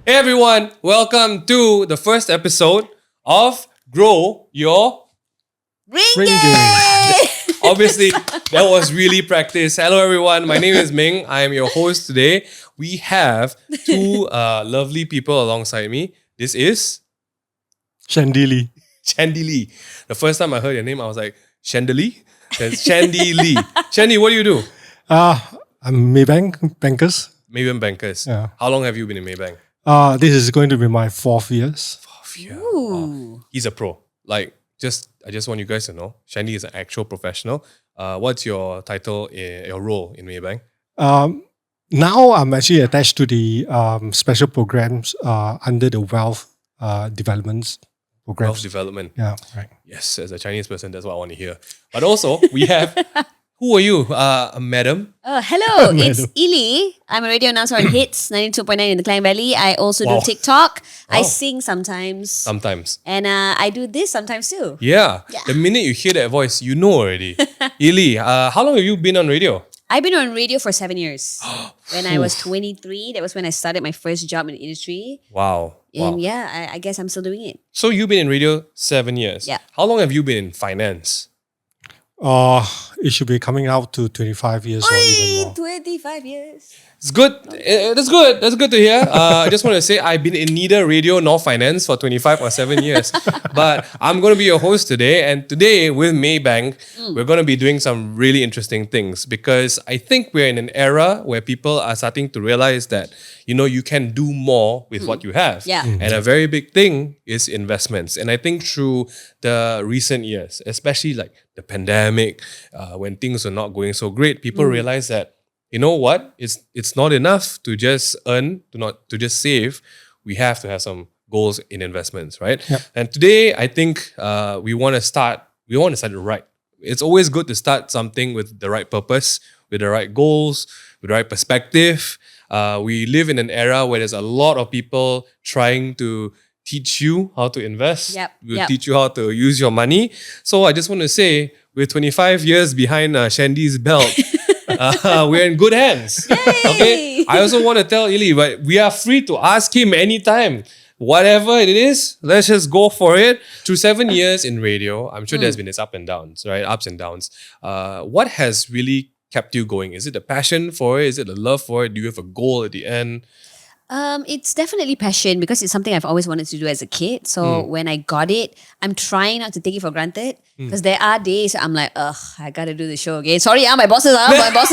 Hey everyone, welcome to the first episode of Grow Your Ringgit! Obviously, that was really practice. Hello everyone, my name is Ming. I am your host today. We have two lovely people alongside me. This is Shandy Lee. Shandy Lee. The first time I heard your name, I was like, Shandy? That's Shandy Lee. Shandy, what do you do? I'm Maybank Bankers. Maybank Bankers. Yeah. How long have you been in Maybank? This is going to be my 4th years. Ooh. He's a pro. I just want you guys to know, Shandy is an actual professional. What's your title, your role in Maybank? Now I'm actually attached to the special programs under the wealth developments programs. Wealth development. Yeah, right. Yes, as a Chinese person, that's what I want to hear. But also, we have, who are you? Madam? Hello, it's Ili. I'm a radio announcer on Hits 92.9 in the Klang Valley. I also do TikTok. I sing sometimes. Sometimes. And I do this sometimes too. Yeah. The minute you hear that voice, you know already. Ili, how long have you been on radio? I've been on radio for 7 years. When I was 23, that was when I started my first job in the industry. Wow. And yeah, I guess I'm still doing it. So you've been in radio 7 years. Yeah. How long have you been in finance? It should be coming out to 25 years or even more. 25 years. It's good. That's good. That's good to hear. I just want to say I've been in neither radio nor finance for 25 or 7 years. But I'm going to be your host today. And today with Maybank, we're going to be doing some really interesting things because I think we're in an era where people are starting to realize that, you can do more with what you have. Yeah. And a very big thing is investments. And I think through the recent years, especially like the pandemic, when things are not going so great, people realize that, you know what? It's not enough to just earn, to just save. We have to have some goals in investments, right? Yep. And today, I think we want to start it right. It's always good to start something with the right purpose, with the right goals, with the right perspective. We live in an era where there's a lot of people trying to teach you how to invest. We'll teach you how to use your money. So I just want to say, with 25 years behind Shandy's belt, we're in good hands. Okay. I also want to tell Ili, but we are free to ask him anytime. Whatever it is, let's just go for it. Through 7 years in radio, I'm sure there's been its ups and downs, right? Ups and downs. What has really kept you going? Is it the passion for it? Is it the love for it? Do you have a goal at the end? It's definitely passion because it's something I've always wanted to do as a kid. So when I got it, I'm trying not to take it for granted because there are days I'm like, I gotta do the show again. Sorry, my bosses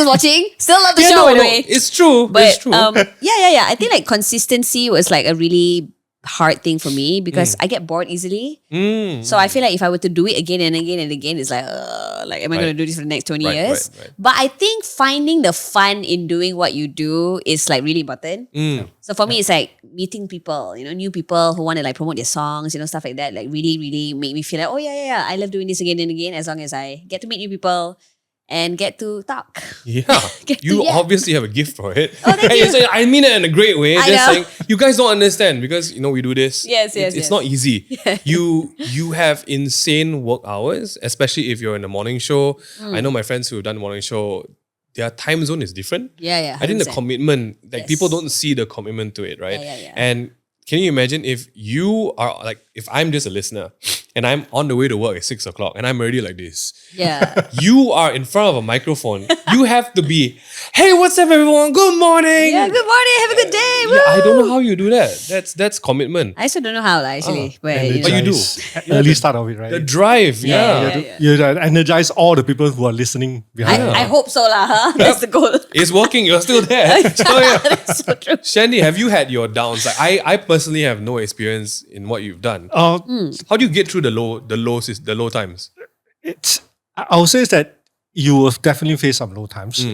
watching. Still love the show anyway. It's true. But it's true. I think like consistency was like a really hard thing for me because I get bored easily. So I feel like if I were to do it again and again and again, it's like am I going to do this for the next 20 years? Right. But I think finding the fun in doing what you do is like really important. So for me, it's like meeting people, new people who want to like promote their songs, stuff like that. Like really, really make me feel like, I love doing this again and again as long as I get to meet new people and get to talk. Yeah. Obviously have a gift for it. Thank you. So I mean it in a great way. I Just know. saying, you guys don't understand because, we do this. Yes. It's not easy. You have insane work hours, especially if you're in a morning show. I know my friends who have done the morning show, their time zone is different. Yeah. I think the 100%. commitment, Yes. people don't see the commitment to it, right? Yeah. And can you imagine if you are like, if I'm just a listener and I'm on the way to work at 6 o'clock and I'm already like this. Yeah. You are in front of a microphone. You have to be, hey, what's up everyone? Good morning. Yeah, good morning. Have a good day. Yeah, I don't know how you do that. That's commitment. I also don't know how actually. But But you do. Early start of it, right? The drive, Yeah. You energize all the people who are listening behind. I hope so lah. Huh? That's the goal. It's working. You're still there. So yeah. That's so true. Shandy, have you had your downs? Like I personally have no experience in what you've done. How do you get through the low times? I would say is that you will definitely face some low times.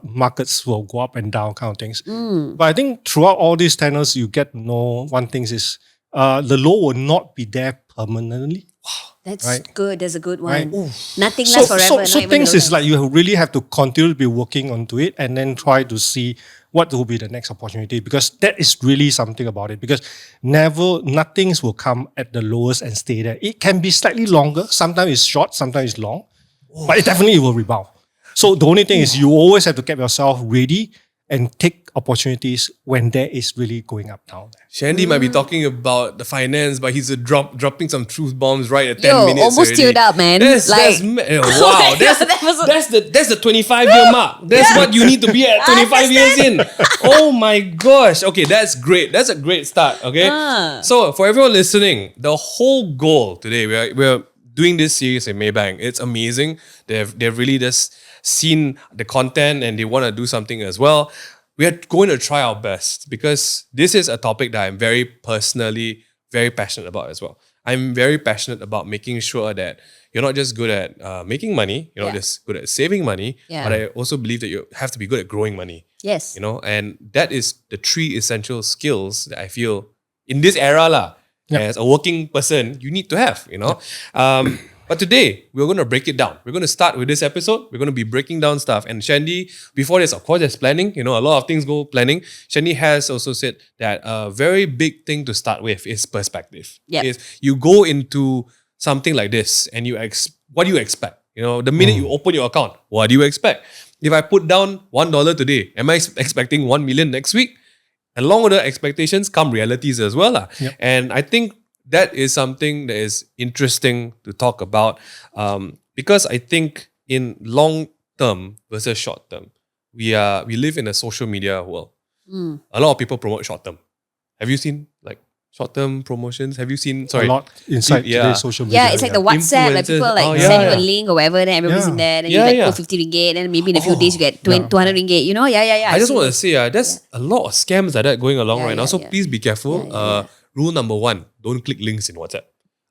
Markets will go up and down, kind of things. But I think throughout all these tenors, you get to know one thing is the low will not be there permanently. That's Right. good. That's a good one. Right. Nothing lasts forever. So things is like you really have to continue to be working onto it and then try to see what will be the next opportunity because that is really something about it because nothing will come at the lowest and stay there. It can be slightly longer. Sometimes it's short, sometimes it's long, but it definitely will rebound. So the only thing is you always have to get yourself ready and take opportunities when there is really going up down. Shandy might be talking about the finance, but he's dropping some truth bombs right at 10 Yo, minutes almost already. teared up, man. That's Like- wow. That's the 25-year mark. That's what you need to be at 25 years in. Oh my gosh. Okay, that's great. That's a great start. Okay. So for everyone listening, the whole goal today, we're doing this series in Maybank. It's amazing. They've really just seen the content and they want to do something as well. We are going to try our best because this is a topic that I'm very personally very passionate about as well. I'm very passionate about making sure that you're not just good at making money, you're not just good at saving money, but I also believe that you have to be good at growing money. Yes. You know, and that is the 3 essential skills that I feel in this era lah, as a working person, you need to have, you know. But today, we're going to break it down. We're going to start with this episode. We're going to be breaking down stuff. And Shandy, before this, of course, there's planning. You know, a lot of things go planning. Shandy has also said that a very big thing to start with is perspective. Yep. Is you go into something like this and what do you expect? You know, the minute you open your account, what do you expect? If I put down $1 today, am I expecting 1 million next week? Along with the expectations come realities as well. Yep. And I think that is something that is interesting to talk about because I think in long term versus short term, we live in a social media world. A lot of people promote short term. Have you seen like short term promotions? Have you seen A lot inside today's social media. Yeah, it's like the WhatsApp, like people like send you a link or whatever, then everybody's in there, then you like put 50 ringgit, then maybe in a few days you get 200 ringgit, you know? Yeah. I just want to say, there's a lot of scams like that going along right now. So please be careful. Rule number 1, don't click links in WhatsApp.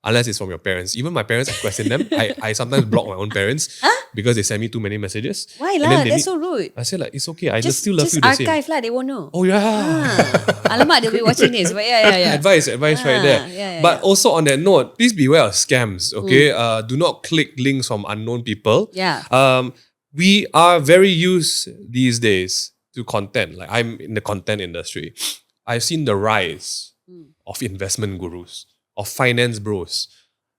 Unless it's from your parents. Even my parents, I question them. I sometimes block my own parents because they send me too many messages. Why And lah? then they That's need- so rude. I say like, it's okay. I just still love Just you the same. archive lah, they won't know. Oh yeah. Alamak, they'll be watching this. But yeah. Advice right there. yeah, But also on that note, please beware of scams. Okay, do not click links from unknown people. Yeah. We are very used these days to content. Like I'm in the content industry. I've seen the rise of investment gurus, of finance bros.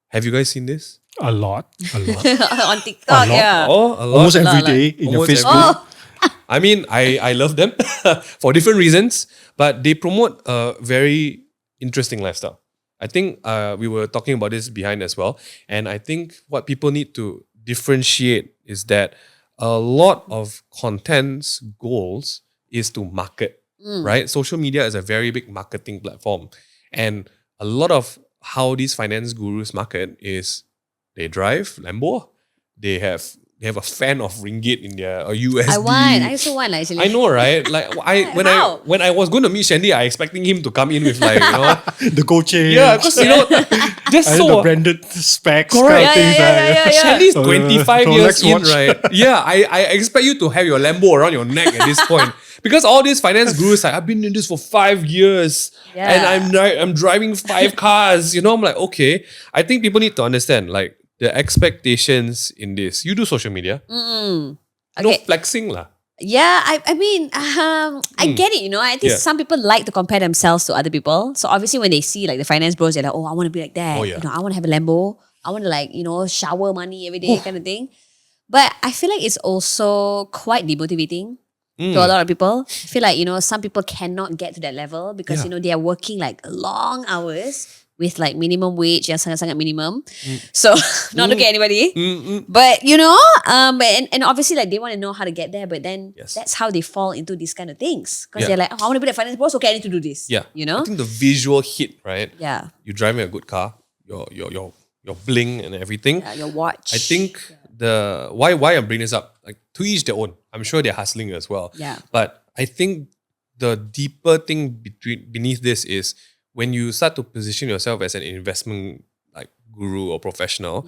Have you guys seen this? A lot. On TikTok, yeah. Oh, a lot. Almost every day in your Almost Facebook. I mean, I love them for different reasons, but they promote a very interesting lifestyle. I think we were talking about this behind as well. And I think what people need to differentiate is that a lot of content's goals is to market, right? Social media is a very big marketing platform. And a lot of how these finance gurus market is they drive Lambo. They have a fan of ringgit in their USD. I also want actually. I know, right? Like when I was going to meet Shandy, I expecting him to come in with like, you know, The gold chain. yeah, because you know, just And so the branded specs. Correct. Kind of things. Yeah. Shandy's 25 Rolex years in, watch. right? Yeah, I expect you to have your Lambo around your neck at this point. Because all these finance gurus, like, I've been in this for 5 years and I'm driving 5 cars. You know, I'm like, okay. I think people need to understand like the expectations in this. You do social media. No Okay. flexing lah. Yeah, I mean, I get it, you know. I think some people like to compare themselves to other people. So obviously when they see like the finance bros, they're like, oh, I want to be like that. Oh, yeah. You know, I want to have a Lambo. I want to like, you know, shower money every day kind of thing. But I feel like it's also quite demotivating to a lot of people. I feel like, you know, some people cannot get to that level because, you know, they are working like long hours with like minimum wage yang sangat-sangat minimum. So, not looking at anybody. But, you know, and obviously like they want to know how to get there, but then that's how they fall into these kind of things. Because they're like, oh, I want to be the finance boss, okay, I need to do this. Yeah. You know? I think the visual hit, right? Yeah. You're driving a good car, your bling and everything. Yeah, your watch. I think the why I'm bringing this up, like to each their own. I'm sure they're hustling as well. Yeah. But I think the deeper thing beneath this is when you start to position yourself as an investment like guru or professional,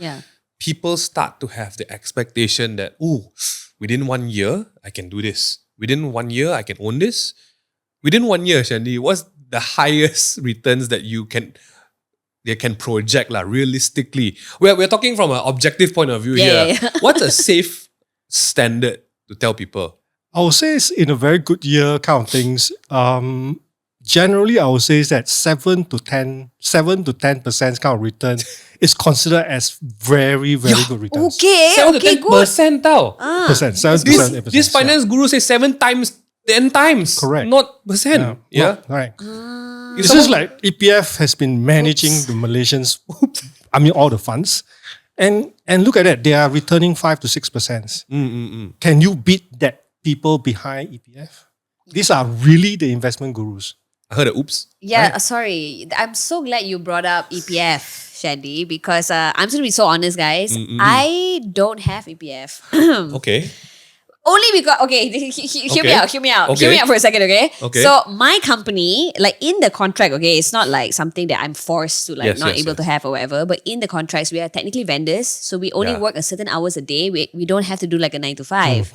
people start to have the expectation that, within 1 year, I can do this. Within 1 year, I can own this. Within 1 year, Shandy, what's the highest returns that they can project realistically? We're talking from an objective point of view here. Yeah. What's a safe standard to tell people? I would say it's in a very good year kind of things. Generally, I would say is that 7 to 10% kind of return is considered as very, very good returns. Okay, 7 okay, to good. 10% tau. Percent, 7 to 10%. This finance guru says 7 times 10 times. Correct. Not percent. Yeah. Right. Ah. It's just like EPF has been managing the Malaysians, all the funds. And look at that, they are returning 5 to 6%. Can you beat that people behind EPF? These are really the investment gurus. I heard a oops. Yeah, Right. Sorry. I'm so glad you brought up EPF, Shandy, because I'm just going to be so honest, guys. I don't have EPF. Okay. Only because, okay, hear me Okay. out, hear me out. Okay. Hear me out for a second, okay? Okay. So my company, like in the contract, okay, it's not like something that I'm forced to like Yes, not yes, able to yes. have or whatever, but in the contracts, we are technically vendors. So we only Yeah. work a certain hours a day. We don't have to do like a 9 to 5.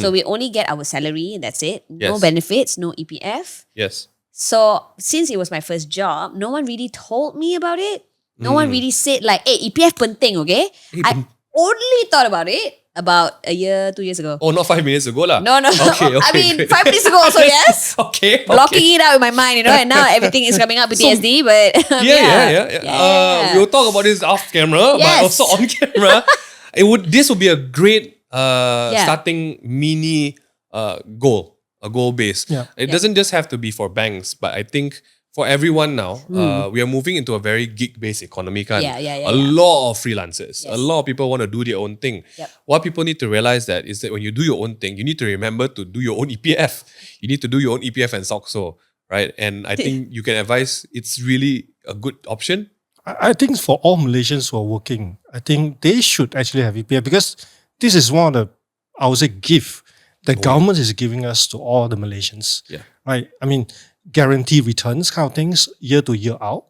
So we only get our salary and that's it. No Yes. benefits, no EPF. Yes. So since it was my first job, no one really told me about it. No one really said like, hey, EPF penting, okay? I only thought about it about a year, 2 years ago. Oh, not 5 minutes ago lah. No. Okay. I mean, great. 5 minutes ago also, yes. Okay. Blocking it out in my mind, and now everything is coming up with TSD, but Yeah. We'll talk about this off camera, Yes. but also on camera. This would be a great starting mini goal, a goal base. Yeah. It doesn't just have to be for banks, but I think for everyone now, we are moving into a very gig-based economy. Kan? Yeah. A lot of freelancers, a lot of people want to do their own thing. Yep. What people need to realize that is that when you do your own thing, you need to remember to do your own EPF. You need to do your own EPF and SOCSO, right? And I think you can advise it's really a good option. I think for all Malaysians who are working, I think they should actually have EPF because this is one of the, I would say, gift the government is giving us to all the Malaysians. Yeah. Right? I mean, guarantee returns kind of things year to year out.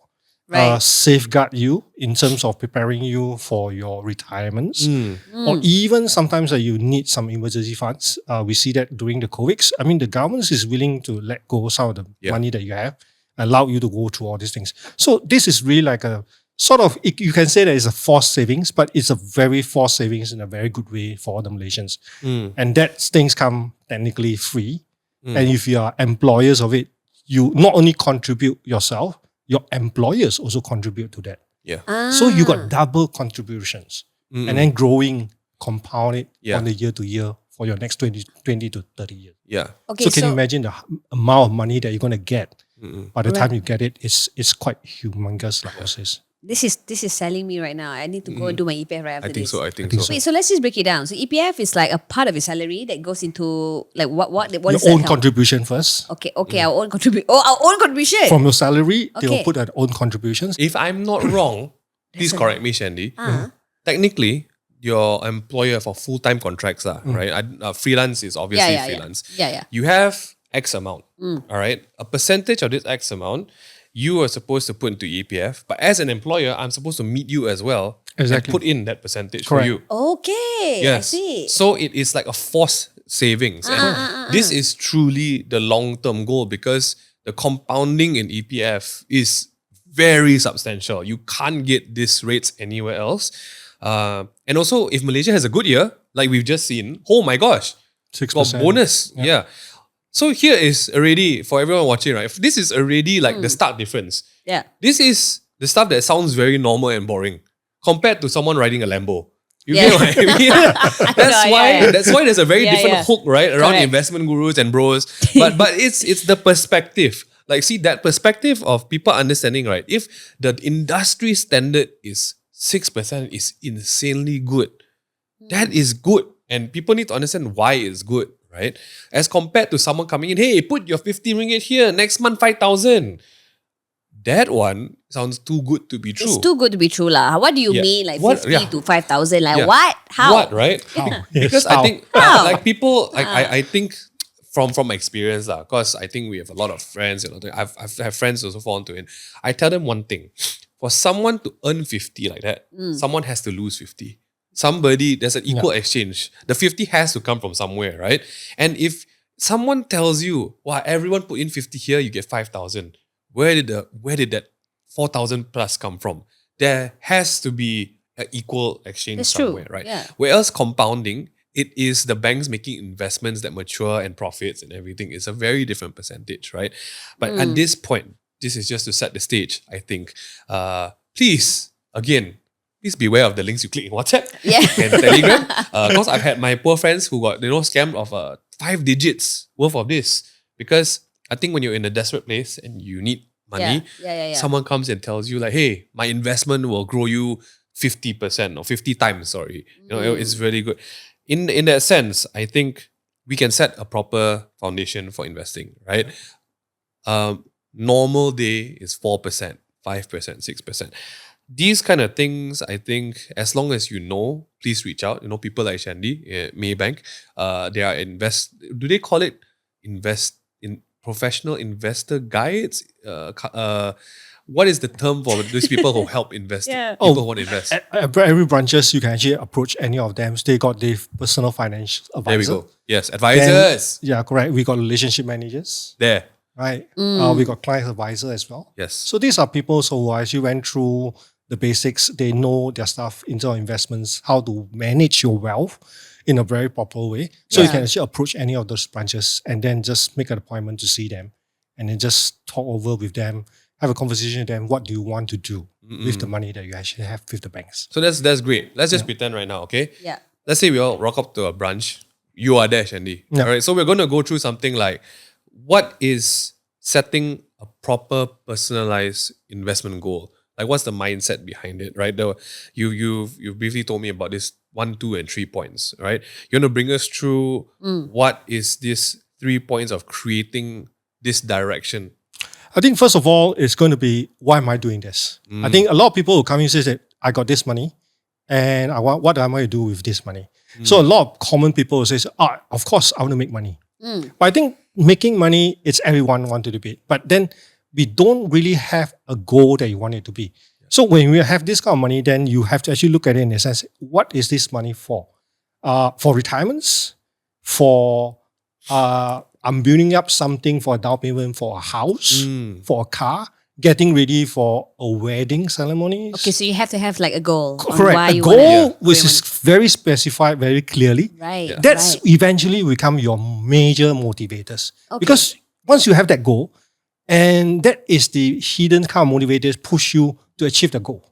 Right. Safeguard you in terms of preparing you for your retirements. Hmm. Or even sometimes you need some emergency funds. We see that during the COVID. I mean, the government is willing to let go some of the money that you have, allow you to go through all these things. So this is really like a sort of, you can say that it's a forced savings, but it's a very forced savings in a very good way for all the Malaysians. And that things come technically free. And if you are employers of it, you not only contribute yourself, your employers also contribute to that. Yeah. So you got double contributions and then growing, compound it on the year to year for your next 20 to 30 years. Yeah. Okay, So can you imagine the amount of money that you're going to get by the time you get it? It's quite humongous, like I says. this is selling me right now. I need to go and do my EPF right after I think this. so. I think so. Wait, so let's just break it down. So EPF is like a part of your salary that goes into like what is Your that own account? contribution first. Okay, our own contribution. Oh, our own contribution. From your salary, they will Okay. put their own contributions. If I'm not wrong, please correct me, Shandy. Technically, your employer for full-time contracts, right? Freelance is obviously freelance. Yeah. You have X amount, all right? A percentage of this X amount, you are supposed to put into EPF. But as an employer, I'm supposed to meet you as well Exactly. and put in that percentage Correct. for you. Okay, Yes. I see. So it is like a forced savings. And this is truly the long-term goal because the compounding in EPF is very substantial. You can't get these rates anywhere else. And also, if Malaysia has a good year, like we've just seen, oh my gosh, 6%. got bonus. Yeah. So here is already, for everyone watching, right? This is already like the stark difference. Yeah. This is the stuff that sounds very normal and boring compared to someone riding a Lambo. You Yeah. get what I mean? That's why there's a very different hook, right, around Correct. investment gurus and bros. But it's the perspective. Like, see, that perspective of people understanding, right? If the industry standard is 6% is insanely good. That is good. And people need to understand why it's good, right? As compared to someone coming in, hey, put your 50 ringgit here, next month 5,000. That one sounds too good to be true. It's too good to be true, lah. What do you mean, like What? 50 to 5,000? Like Yeah. what? How? What, right? How? Because Yes, I how? think How? like people, I think from experience, because I think we have a lot of friends, I have friends who also fall into it. I tell them one thing. For someone to earn 50 like that, someone has to lose 50. There's an equal exchange. The 50 has to come from somewhere, right? And if someone tells you, wow, everyone put in 50 here, you get 5,000. Where did that 4,000 plus come from? There has to be an equal exchange That's true. somewhere, right? Yeah. Whereas compounding, it is the banks making investments that mature and profits and everything. It's a very different percentage, right? But at this point, this is just to set the stage, I think. Please beware of the links you click in WhatsApp Yeah. and Telegram. Because I've had my poor friends who got scammed of 5 digits worth of this. Because I think when you're in a desperate place and you need money, someone comes and tells you like, hey, my investment will grow you 50% or 50 times, sorry. It's really good. In that sense, I think we can set a proper foundation for investing, right? Normal day is 4%, 5%, 6%. These kind of things, I think, as long as you know, please reach out. People like Shandy, Maybank, they are do they call it professional investor guides? What is the term for those people who help invest? People who want to invest. At every branches, you can actually approach any of them. They got the personal financial advisor. There we go. Yes, advisors. Then, correct. We got relationship managers. There. Right. We got client advisor as well. Yes. So these are people who actually went through the basics. They know their stuff in terms of investments, how to manage your wealth in a very proper way. So you can actually approach any of those branches and then just make an appointment to see them and then just talk over with them, have a conversation with them. What do you want to do with the money that you actually have with the banks? So that's great. Let's just pretend right now, okay? Yeah. Let's say we all rock up to a branch. You are there, Shandy. Yeah. All right. So we're going to go through something like, what is setting a proper personalized investment goal? Like, what's the mindset behind it, right? You've briefly told me about this 1, 2, and 3 points, right? You want to bring us through what is this 3 points of creating this direction? I think first of all, it's going to be, why am I doing this? I think a lot of people will come in and say that I got this money and what am I to do with this money? So a lot of common people will say, of course, I want to make money. But I think making money, it's everyone want to do it. But then we don't really have a goal that you want it to be. So when we have this kind of money, then you have to actually look at it in a sense, what is this money for? For retirements, for I'm building up something for a down payment for a house, for a car, getting ready for a wedding ceremony. Okay, so you have to have like a goal. Correct. Why A you goal which is very specified, very clearly. Right. Yeah. That's eventually become your major motivators. Okay. Because once you have that goal, and that is the hidden kind of motivators push you to achieve the goal.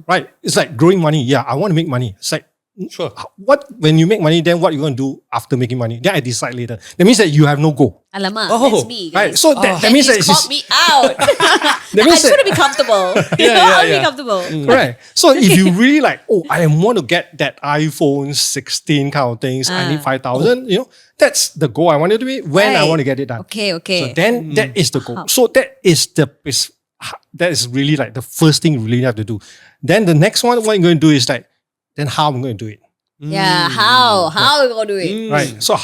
Right? It's like growing money. Yeah, I want to make money. It's like, sure. When you make money, then what you going to do after making money? Then I decide later. That means that you have no goal. Alamak, that's me, guys. Right. So that means that it's caught me out. I means just want to be comfortable. I want to be comfortable. Right. So if you really like, I want to get that iPhone 16 kind of things, I need 5,000, that's the goal I want it to be when I want to get it done. Okay. So then that is the goal. So that is really like the first thing you really have to do. Then the next one, what you're going to do is like, then how I'm going to do it. Yeah, how are we going to do it? Right. So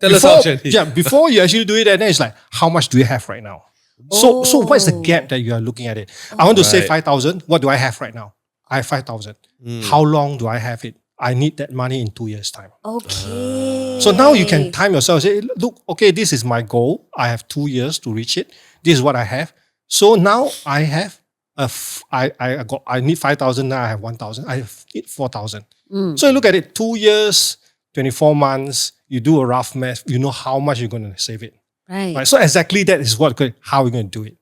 Tell us how, Shandy. before you actually do it, and then it's like, how much do you have right now? So what's the gap that you are looking at it? I want to save 5,000. What do I have right now? I have 5,000. How long do I have it? I need that money in 2 years' time. Okay. So now you can time yourself. Say, look, okay, this is my goal. I have 2 years to reach it. This is what I have. So now I have I need 5,000. Now I have 1,000. I have 4,000. So you look at it, 2 years, 24 months. You do a rough math. You know how much you're going to save it. Right. So exactly that is how we're going to do it.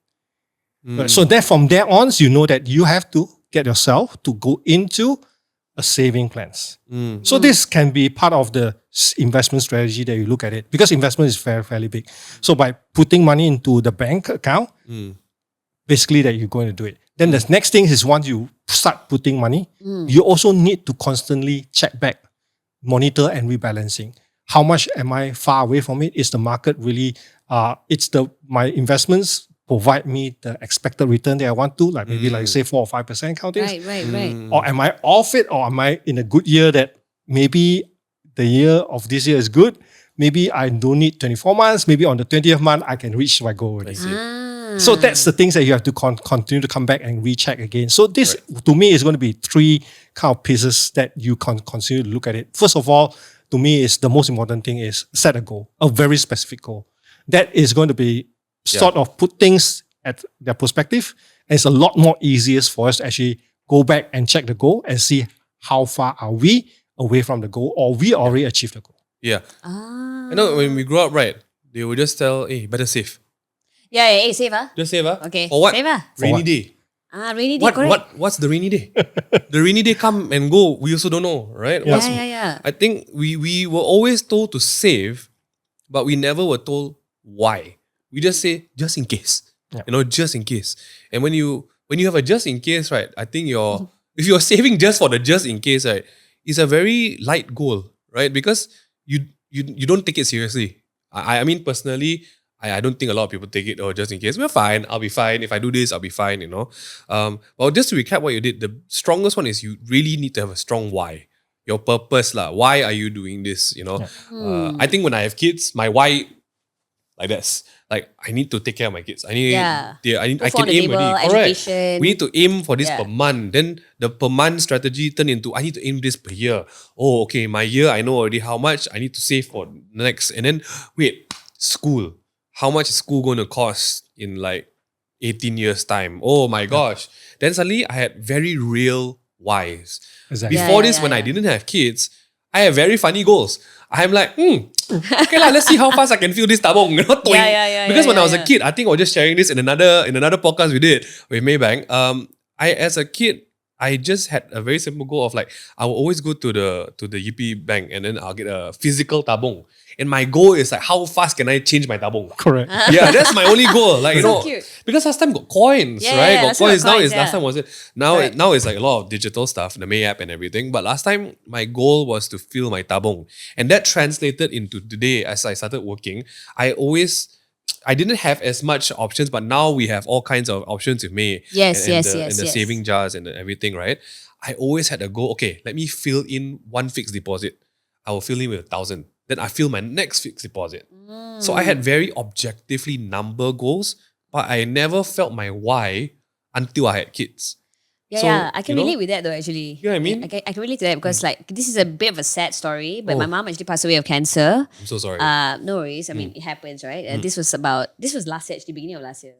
Right? So then from there on, you know that you have to get yourself to go into a saving plans. So this can be part of the investment strategy that you look at it, because investment is fairly big. So by putting money into the bank account, basically that you're going to do it. Then the next thing is, once you start putting money, you also need to constantly check back, monitor and rebalancing. How much am I far away from it? Is the market really, my investments provide me the expected return that I want to, like maybe like say 4 or 5% countings? Right. Or am I off it? Or am I in a good year that maybe the year of this year is good? Maybe I don't need 24 months. Maybe on the 20th month, I can reach my goal already. So that's the things that you have to continue to come back and recheck again. So this, to me, is going to be 3 kind of pieces that you can continue to look at it. First of all, to me, is the most important thing is set a goal, a very specific goal. That is going to be sort of put things at their perspective. And it's a lot more easiest for us to actually go back and check the goal and see how far are we away from the goal, or we already achieved the goal. Yeah. I know when we grew up, right, they would just tell, hey, better save. Yeah, save Just save. Okay. For what? Save Rainy day. Rainy day, correct. What's the rainy day? The rainy day come and go. We also don't know, right? Yeah. I think we were always told to save but we never were told why. We just say, just in case. Yeah. Just in case. And when you have a just in case, right, I think if you're saving just for the just in case, right, it's a very light goal, right? Because you don't take it seriously. I mean, personally, I don't think a lot of people take it, just in case. We're fine. I'll be fine. If I do this, I'll be fine, Well, just to recap what you did, the strongest one is you really need to have a strong why. Your purpose, lah. Why are you doing this, I think when I have kids, my why, like this. Like, I need to take care of my kids. I can aim already. Correct. We need to aim for this per month. Then the per month strategy turn into, I need to aim this per year. Oh, okay, my year, I know already how much I need to save for next. And then, wait, school. How much is school going to cost in like 18 years time? Oh my gosh. Then suddenly I had very real whys. Exactly. Before this, when I didn't have kids, I have very funny goals. I'm like, okay lah, let's see how fast I can feel this tabong. Because when I was a kid, I think I was just sharing this in another podcast we did with Maybank. As a kid, I just had a very simple goal of like, I will always go to the UP bank and then I'll get a physical tabong. And my goal is like, how fast can I change my tabong? Correct. Yeah, that's my only goal. Like, so cute. Because last time got coins, Yeah, right? yeah, Got coins. Now coins, last time was it? Now Right. now it's like a lot of digital stuff, the May app and everything. But last time my goal was to fill my tabong. And that translated into today as I started working. I didn't have as much options, but now we have all kinds of options with May. Yes, and yes, the, yes, and the yes. saving jars and everything, right? I always had a goal, okay, let me fill in one fixed deposit. I will fill in with 1,000. Then I fill my next fixed deposit. So I had very objectively number goals, but I never felt my why until I had kids. Yeah, I can relate with that though, actually. You know what I mean? I can relate to that because like this is a bit of a sad story, but my mom actually passed away of cancer. I'm so sorry. No worries. I mean, it happens, right? This was last year, actually, beginning of last year.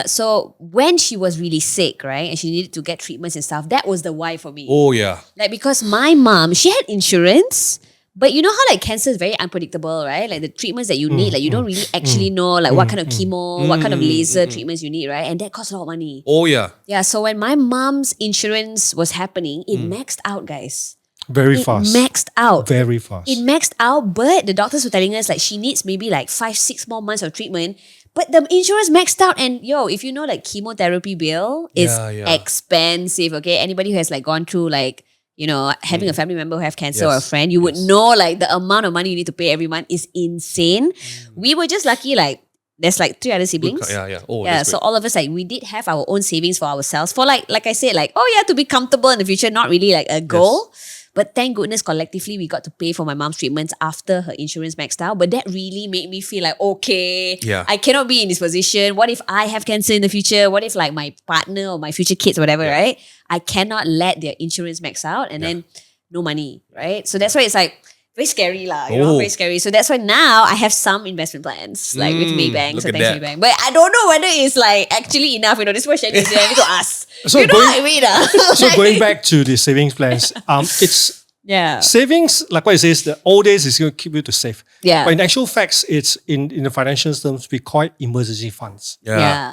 So when she was really sick, right, and she needed to get treatments and stuff, that was the why for me. Oh yeah. Like, because my mom, she had insurance, but you know how like cancer is very unpredictable, right? Like the treatments that you need, like you don't really actually know like what kind of chemo, what kind of laser treatments you need, right? And that costs a lot of money. Oh yeah. Yeah, so when my mom's insurance was happening, it maxed out, guys. Very It fast. maxed out. Very fast. It maxed out, but the doctors were telling us like she needs maybe like 5-6 more months of treatment. But the insurance maxed out, and if you know like chemotherapy bill is expensive. Okay, anybody who has like gone through like having a family member who have cancer or a friend, you would know like the amount of money you need to pay every month is insane. We were just lucky like there's like 3 other siblings. Yeah. Oh, Yeah, that's so great. all of us like we did have our own savings for ourselves for like I said like to be comfortable in the future, not really like a goal. But thank goodness collectively we got to pay for my mom's treatments after her insurance maxed out. But that really made me feel like, okay, I cannot be in this position. What if I have cancer in the future? What if like my partner or my future kids or whatever, right? I cannot let their insurance max out and then no money, right? So that's why it's like very scary lah, very scary. So that's why now I have some investment plans like with Maybank. So thanks Maybank. But I don't know whether it's like actually enough. This is what Shelly is to ask. So you know what I mean? So going back to the savings plans, it's savings, like what it says, the old days is going to keep you to save. Yeah. But in actual facts, it's in the financial terms, we call it emergency funds.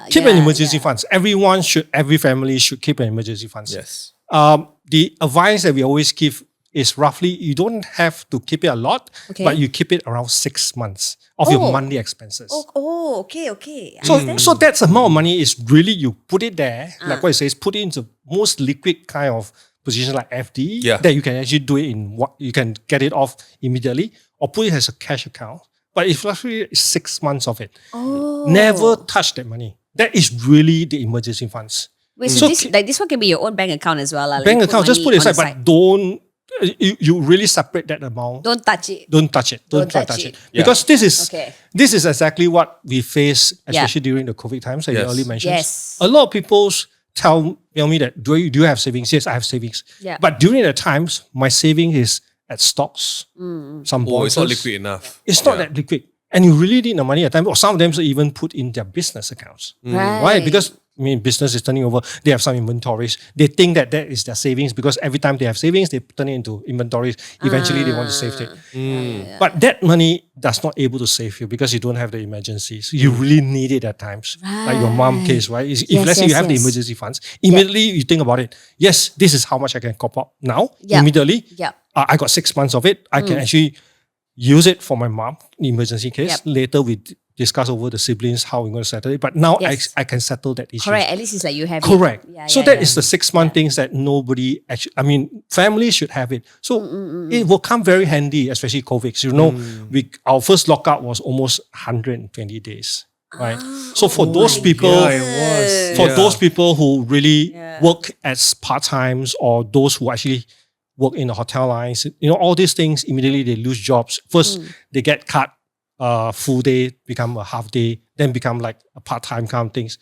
Keep an emergency funds. Every family should keep an emergency funds. Yes. The advice that we always give is roughly, you don't have to keep it a lot, but you keep it around 6 months of your monthly expenses. Okay. So that's the amount of money is really, you put it there, like what it says, put it into most liquid kind of position like FD, that you can actually do it in you can get it off immediately, or put it as a cash account. But if roughly 6 months of it, never touch that money. That is really the emergency funds. Wait, so this one can be your own bank account as well. Like bank account, just put it aside, but don't. You really separate that amount. Don't touch it. Don't touch it. Don't try to touch it. Because this is exactly what we face, especially during the COVID times, like you earlier mentioned. Yes. A lot of people tell me that, do you have savings? Yes, I have savings. Yeah. But during the times, my saving is at stocks, some bonds. It's not liquid enough. It's not that liquid. And you really need the money at the time. Or some of them even put in their business accounts. Right? Because business is turning over. They have some inventories. They think that is their savings because every time they have savings, they turn it into inventories. Eventually, they want to save it. But that money does not able to save you because you don't have the emergencies. You really need it at times. Like your mom case, right? If let's say you have the emergency funds, immediately you think about it. Yes, this is how much I can cop up now. Immediately, I got 6 months of it. I can actually use it for my mom, emergency case. Yep. Later we discuss over the siblings how we're going to settle it. But now Yes. I can settle that issue. Correct. At least it's like you have Correct. it. Yeah, So yeah, that yeah. is the 6-month things that nobody actually, families should have it. So it will come very handy, especially COVID. Our first lockout was almost 120 days. Right. So for those people, Yeah, it was. for Yeah. those people who really work as part-times or those who actually work in the hotel lines, all these things, immediately they lose jobs. First, they get cut, full day, become a half day, then become like a part-time kind of things.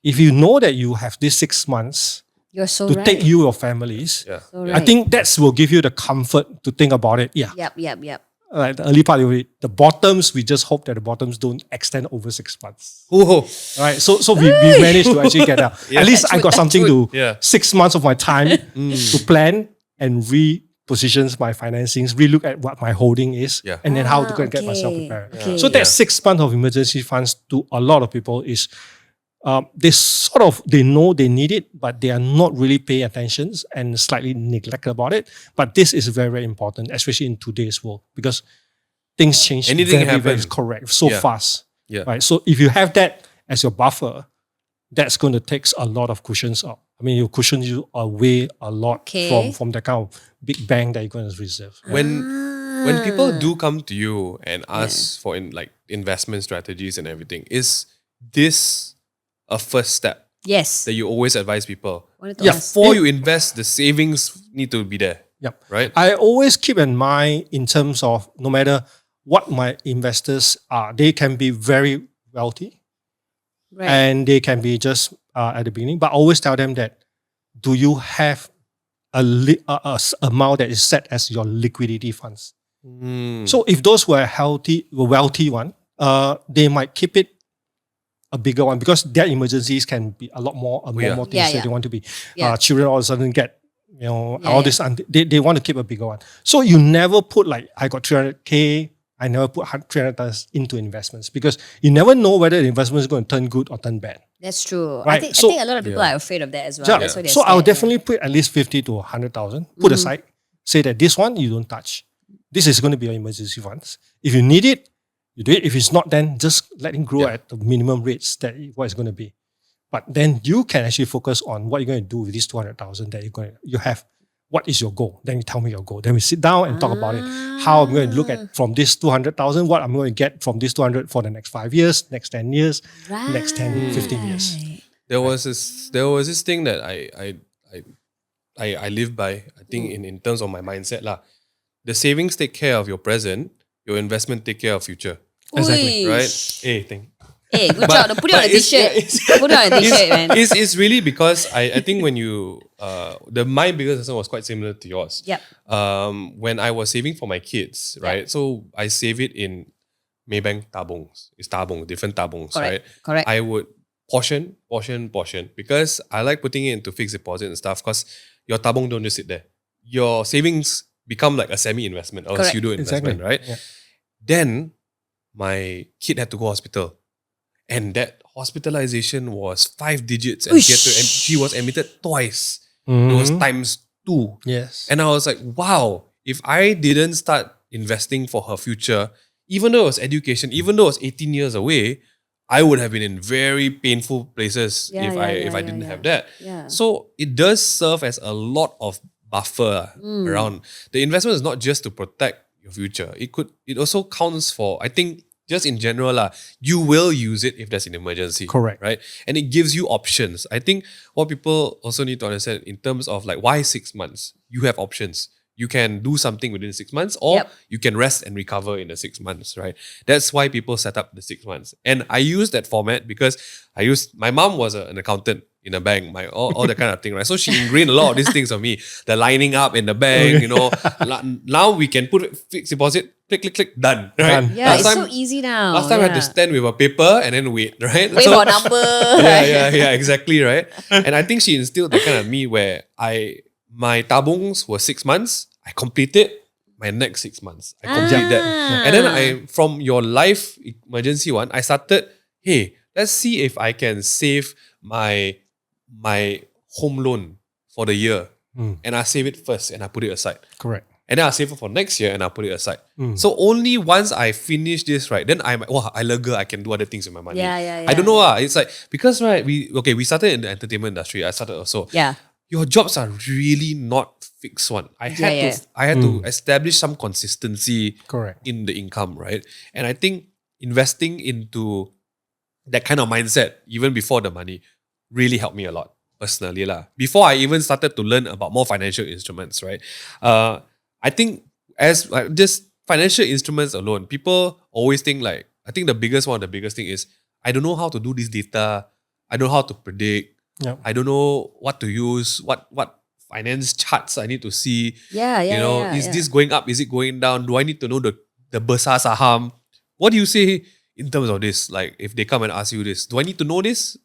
If you know that you have these 6 months You're so to right. take you, your families, Yeah. So I right. think that will give you the comfort to think about it. Yeah. Yep. Like the early part of it, the bottoms, we just hope that the bottoms don't extend over 6 months. Oh, Right. So we managed to actually get out. Yeah. At least I got Touch something wood. to Yeah. 6 months of my time to plan and repositions my financings, relook at what my holding is, Yeah. and then how to go and get myself okay. prepared. Okay. So that 6 months of emergency funds to a lot of people is they know they need it, but they are not really paying attention and slightly neglect about it. But this is very, very important, especially in today's world, because things change Anything very, very happens. correct so Yeah. fast. Yeah. Right. So if you have that as your buffer, that's going to take a lot of cushions up. You cushion you away a lot Okay. from the kind of big bang that you're going to reserve. when people do come to you and ask for investment strategies and everything, is this a first step Yes. that you always advise people? Wanted to Yeah. ask. Before you invest, the savings need to be there, Yep. right? I always keep in mind in terms of no matter what my investors are, they can be very wealthy Right. and they can be just at the beginning, but I always tell them that, do you have a amount that is set as your liquidity funds? So if those were wealthy one, they might keep it a bigger one because their emergencies can be a lot more, more things Yeah, that yeah. they want to be. Yeah. Children all of a sudden get, all yeah. this, and they want to keep a bigger one. So you never put I got 300K, I never put 300,000 into investments because you never know whether the investment is going to turn good or turn bad. That's true. Right. I So- think a lot of people are afraid of that as well. Yeah. That's why they're So I'll scared, definitely put at least 50 to 100,000, put aside, say that this one you don't touch. This is going to be your emergency funds. If you need it, you do it. If it's not, then just let it grow at the minimum rates that what it's going to be. But then you can actually focus on what you're going to do with this 200,000 that you have. What is your goal? Then you tell me your goal. Then we sit down and talk about it. How I'm going to look at from this 200,000, what I'm going to get from this 200 for the next 5 years, next 10 years, next 10, 15 years. There was this thing that I live by. I think in terms of my mindset lah. The savings take care of your present. Your investment take care of future. Exactly. Right? Uish. Hey, thing. Hey, good job. Put it on a it's- t-shirt. yeah, Put it on a t-shirt, man. It's really because I think when you my biggest lesson was quite similar to yours. Yep. When I was saving for my kids, right? So I save it in Maybank tabongs. It's tabong, different tabongs, right? Correct. I would portion because I like putting it into fixed deposit and stuff because your tabong don't just sit there. Your savings become like a semi-investment or a Correct. pseudo investment, Exactly. right? Yeah. Then my kid had to go hospital. And that hospitalization was 5 digits and she was admitted twice. It was times 2. Yes. And I was like, wow, if I didn't start investing for her future, even though it was education, even though it was 18 years away, I would have been in very painful places if I didn't have that. Yeah. So it does serve as a lot of buffer around. The investment is not just to protect your future. It also counts for, I think, just in general, you will use it if there's an emergency. Correct. Right? And it gives you options. I think what people also need to understand in terms of why 6 months? You have options. You can do something within 6 months or you can rest and recover in the 6 months, right? That's why people set up the 6 months. And I use that format because my mom was an accountant in a bank, all that kind of thing, right? So she ingrained a lot of these things on me. The lining up in the bank, now we can put fixed deposit, click, done, right? Done. Yeah, it's so easy now. Last time I had to stand with a paper and then wait, right? Wait for a number. Yeah, exactly, right? And I think she instilled that kind of me where my tabongs were 6 months, I completed my next 6 months. I complete that. And then from your life emergency one, I started, hey, let's see if I can save my home loan for the year. And I save it first and I put it aside. Correct. and then I'll save it for next year and I'll put it aside. So only once I finish this, right, then I'm wow, I lega, I can do other things with my money. I don't know. It's like, because right, we started in the entertainment industry. I started also. Yeah. Your jobs are really not fixed one. I had to establish some consistency Correct. in the income, right? And I think investing into that kind of mindset, even before the money, really helped me a lot personally lah. Before I even started to learn about more financial instruments, right? I think as just financial instruments alone, people always think like, I think one of the biggest thing is, I don't know how to do this data. I don't know how to predict. Yep. I don't know what to use, what finance charts I need to see. Is this going up? Is it going down? Do I need to know the besar saham? What do you say in terms of this? Like, if they come and ask you this, do I need to know this?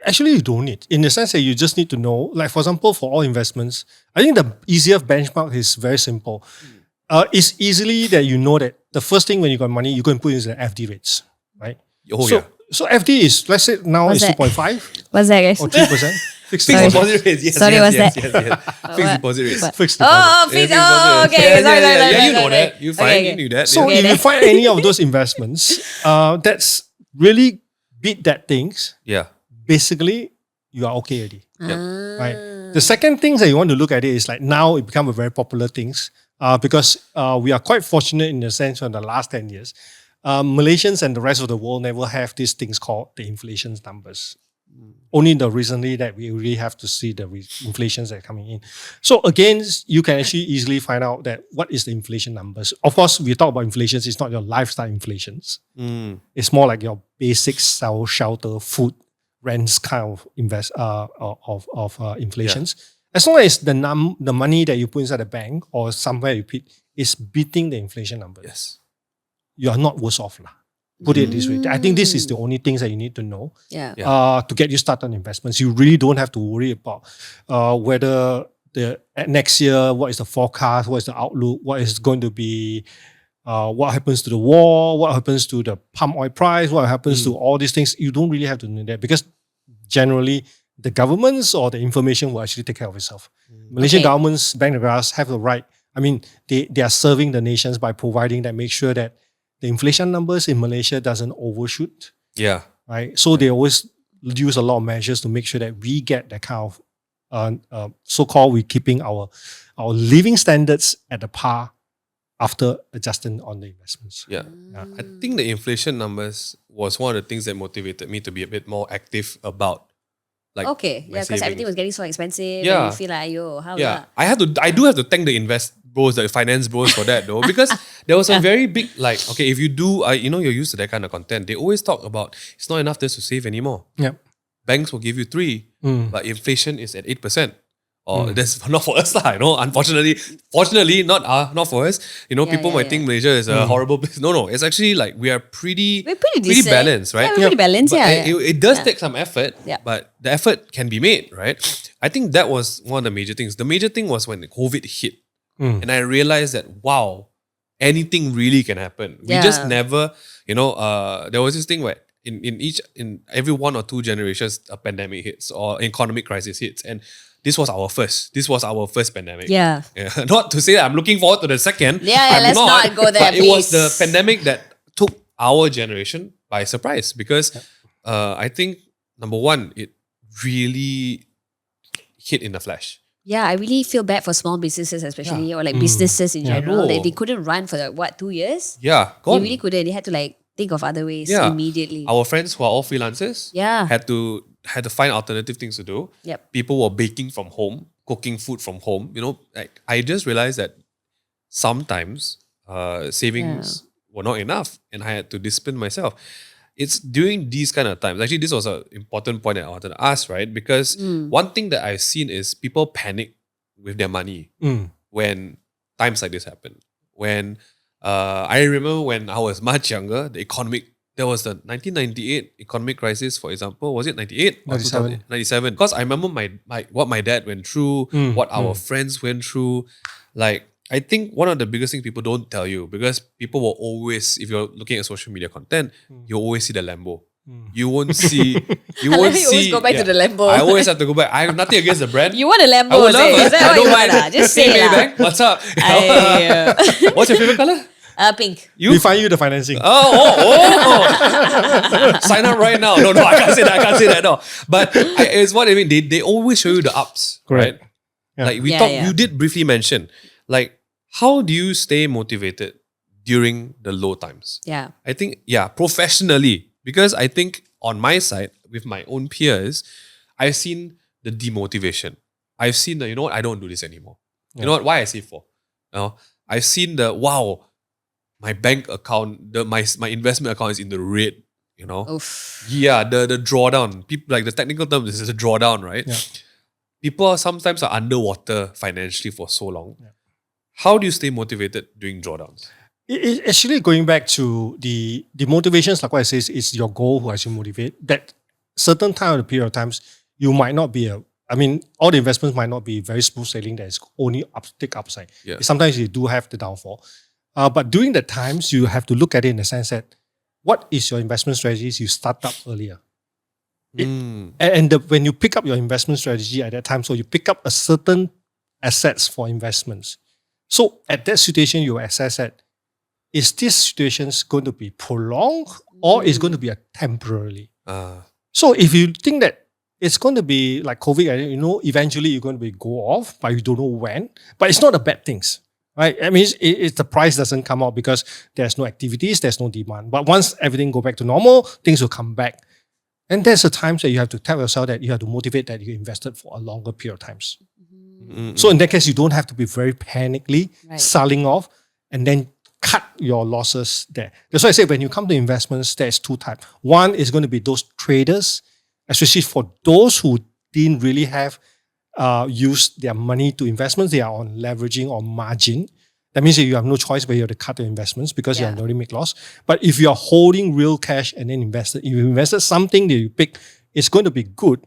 Actually, you don't need. In the sense that you just need to know, like for example, for all investments, I think the easier benchmark is very simple. It's easily that you know that the first thing when you got money, you go and put in the FD rates, right? So FD is, let's say now What's is that? 2.5 What's that, guys? or 3%. Fixed Fixed deposit. deposit rates. Yes, Sorry, yes, what's yes, that? yes, yes. Fixed deposit rates. Fixed deposit. Fixed. Yeah, Oh, fixed okay. deposit. Sorry. Yeah, you know Sorry. that. You fine. You knew that. So yeah. if you find any of those investments that's really beat that things, Yeah. basically you are okay already. Right. Ah. The second things that you want to look at it is like now it become a very popular things because we are quite fortunate in the sense in the last 10 years, Malaysians and the rest of the world never have these things called the inflation numbers. Only the recently that we really have to see the inflations that are coming in. So again, you can actually easily find out that what is the inflation numbers. Of course, we talk about inflations, it's not your lifestyle inflations. It's more like your basic shelter, food, rents kind of inflations. As long as the money that you put inside the bank or somewhere you put is beating the inflation numbers, Yes. you are not worse off lah. Put it this way. I think this is the only things that you need to know to get you started on investments. You really don't have to worry about whether next year, what is the forecast, what is the outlook, what is going to be, what happens to the war, what happens to the palm oil price, what happens to all these things. You don't really have to know that because generally the governments or the information will actually take care of itself. Malaysian governments, bank regards have the right. I mean, they are serving the nations by providing that, make sure that the inflation numbers in Malaysia doesn't overshoot. Yeah. Right. So they always use a lot of measures to make sure that we get that kind of so-called we keeping our living standards at the par after adjusting on the investments. Yeah. I think the inflation numbers was one of the things that motivated me to be a bit more active about like because everything was getting so expensive. Yeah. And you feel like, how Yeah. I do have to thank the the finance bros for that though, because there was a very big if you do you're used to that kind of content. They always talk about it's not enough just to save anymore. Yep. Banks will give you 3%, but inflation is at 8%. Or that's not for us lah, Unfortunately, fortunately, not for us. People might think Malaysia is a horrible place. No, it's actually like we're pretty decent. balanced, right? Yeah, we're pretty balanced, But it does take some effort, Yeah. but the effort can be made, right? I think that was one of the major things. The major thing was when COVID hit, and I realized that wow, anything really can happen. We just never, there was this thing where in every 1 or 2 generations a pandemic hits or economic crisis hits, and this was our first. This was our first pandemic. Yeah. Not to say that I'm looking forward to the second. Yeah, let's not go there, But it was the please. pandemic that took our generation by surprise because I think number one, it really hit in the flash. Yeah, I really feel bad for small businesses especially or like businesses in general. No. They couldn't run for 2 years? Yeah, They gone. really couldn't. They had to think of other ways Yeah. immediately. Our friends who are all freelancers had to find alternative things to do. Yep. People were baking from home, cooking food from home. I just realized that sometimes savings were not enough and I had to discipline myself. It's during these kind of times. Actually, this was an important point that I wanted to ask, right? Because one thing that I've seen is people panic with their money when times like this happen. When I remember when I was much younger, there was the 1998 economic crisis, for example. Was it 98? 97. 97. Because I remember what my dad went through, what our friends went through. I think one of the biggest things people don't tell you, because people will always, if you're looking at social media content, you always see the Lambo. You won't see. You I won't like how you always see. go back to the Lambo. I always have to go back. I have nothing against the brand. You want a Lambo? I would love Is it. that I what don't you mind. want? Just Hey, say lah. Maybank, what's up? What's your favorite color? Pink. You? We find you the financing. Sign up right now. No, I can't say that. I can't say that. No, but it's what I mean. They always show you the ups, Correct. right? Yeah. Like we Yeah, talked. yeah. You did briefly mention, like, how do you stay motivated during the low times? Yeah. I think, professionally, because I think on my side, with my own peers, I've seen the demotivation. I've seen the, you know what, I don't do this anymore. You know what, why I save for? I've seen the, wow, my bank account, my investment account is in the red, you know? Oof. Yeah, the drawdown. People, like the technical term, this is a drawdown, right? Yeah. People sometimes are underwater financially for so long. Yeah. How do you stay motivated during drawdowns? It actually going back to the motivations, like what I say, is your goal who actually motivate. That certain time of the period of times, you might not be all the investments might not be very smooth sailing. That is only take upside. Yeah. Sometimes you do have the downfall. But during the times, you have to look at it in the sense that what is your investment strategies you start up earlier. When you pick up your investment strategy at that time, so you pick up a certain assets for investments. So at that situation, you assess that, is this situation going to be prolonged or is going to be a temporarily? So if you think that it's going to be like COVID, eventually you're going to be go off, but you don't know when. But it's not a bad things, right? I mean, it's the price doesn't come out because there's no activities, there's no demand. But once everything go back to normal, things will come back. And there's the times that you have to tell yourself that you have to motivate that you invested for a longer period of times. So in that case, you don't have to be very panically selling off and then cut your losses there. That's why I say when you come to investments, there's two types. One is going to be those traders, especially for those who didn't really have used their money to investments. They are on leveraging or margin. That means that you have no choice but you have to cut your investments because you have already make loss. But if you're holding real cash and then if you invested something that you pick, it's going to be good,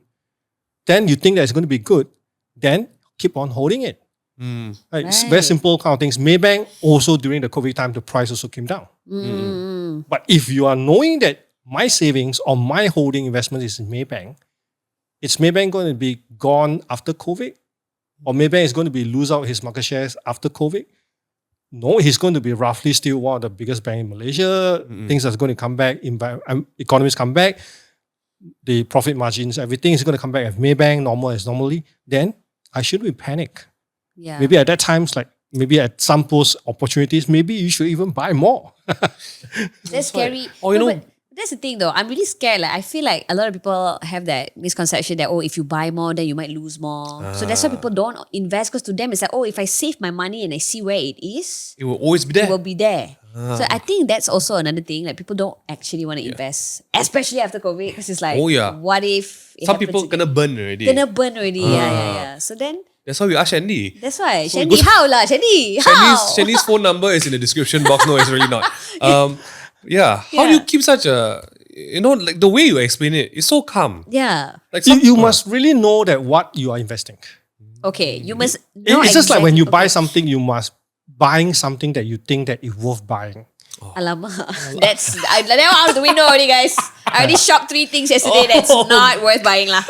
then you think that it's going to be good, then keep on holding it. Right. It's very simple kind of things. Maybank also during the COVID time, the price also came down. But if you are knowing that my savings or my holding investment is in Maybank, is Maybank going to be gone after COVID? Or Maybank is going to be lose out his market shares after COVID? No, he's going to be roughly still one of the biggest bank in Malaysia. Things are going to come back. Economies come back. The profit margins, everything is going to come back as Maybank, normal as normally. Then I shouldn't be panic. Yeah. Maybe at that times, maybe at some post opportunities, maybe you should even buy more. That's scary. But that's the thing though. I'm really scared. Like I feel like a lot of people have that misconception that, if you buy more, then you might lose more. So that's why people don't invest, because to them it's like, if I save my money and I see where it is, it will always be there. it will be there. So I think that's also another thing. Like people don't actually want to invest, especially after COVID, because it's like, what if some people gonna burn already? Yeah. So then that's why we ask Shandy. that's why. So Shandy, how lah? Shandy, how? Shandy's phone number is in the description box. No, it's really not. How do you keep such a, like the way you explain it, it's so calm. Yeah. Like You must really know that what you are investing. Okay. You must know It's just like when you buy okay. something, you must buying something that you think that is worth buying. Alamak. That's that one out the window already, guys. I already shopped 3 things yesterday that's not worth buying lah.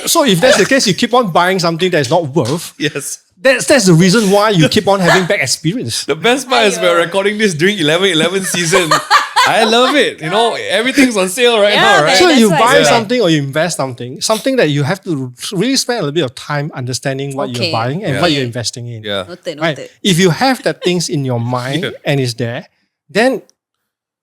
So if that's the case, you keep on buying something that is not worth. Yes. That's the reason why you keep on having bad experience. The best part is we're recording this during 11 season. I love it. Everything's on sale right now, right? So That's you why buy it's something or you invest something that you have to really spend a little bit of time understanding what you're buying and what you're investing in. Yeah. Noted. Right? If you have that things in your mind and it's there, then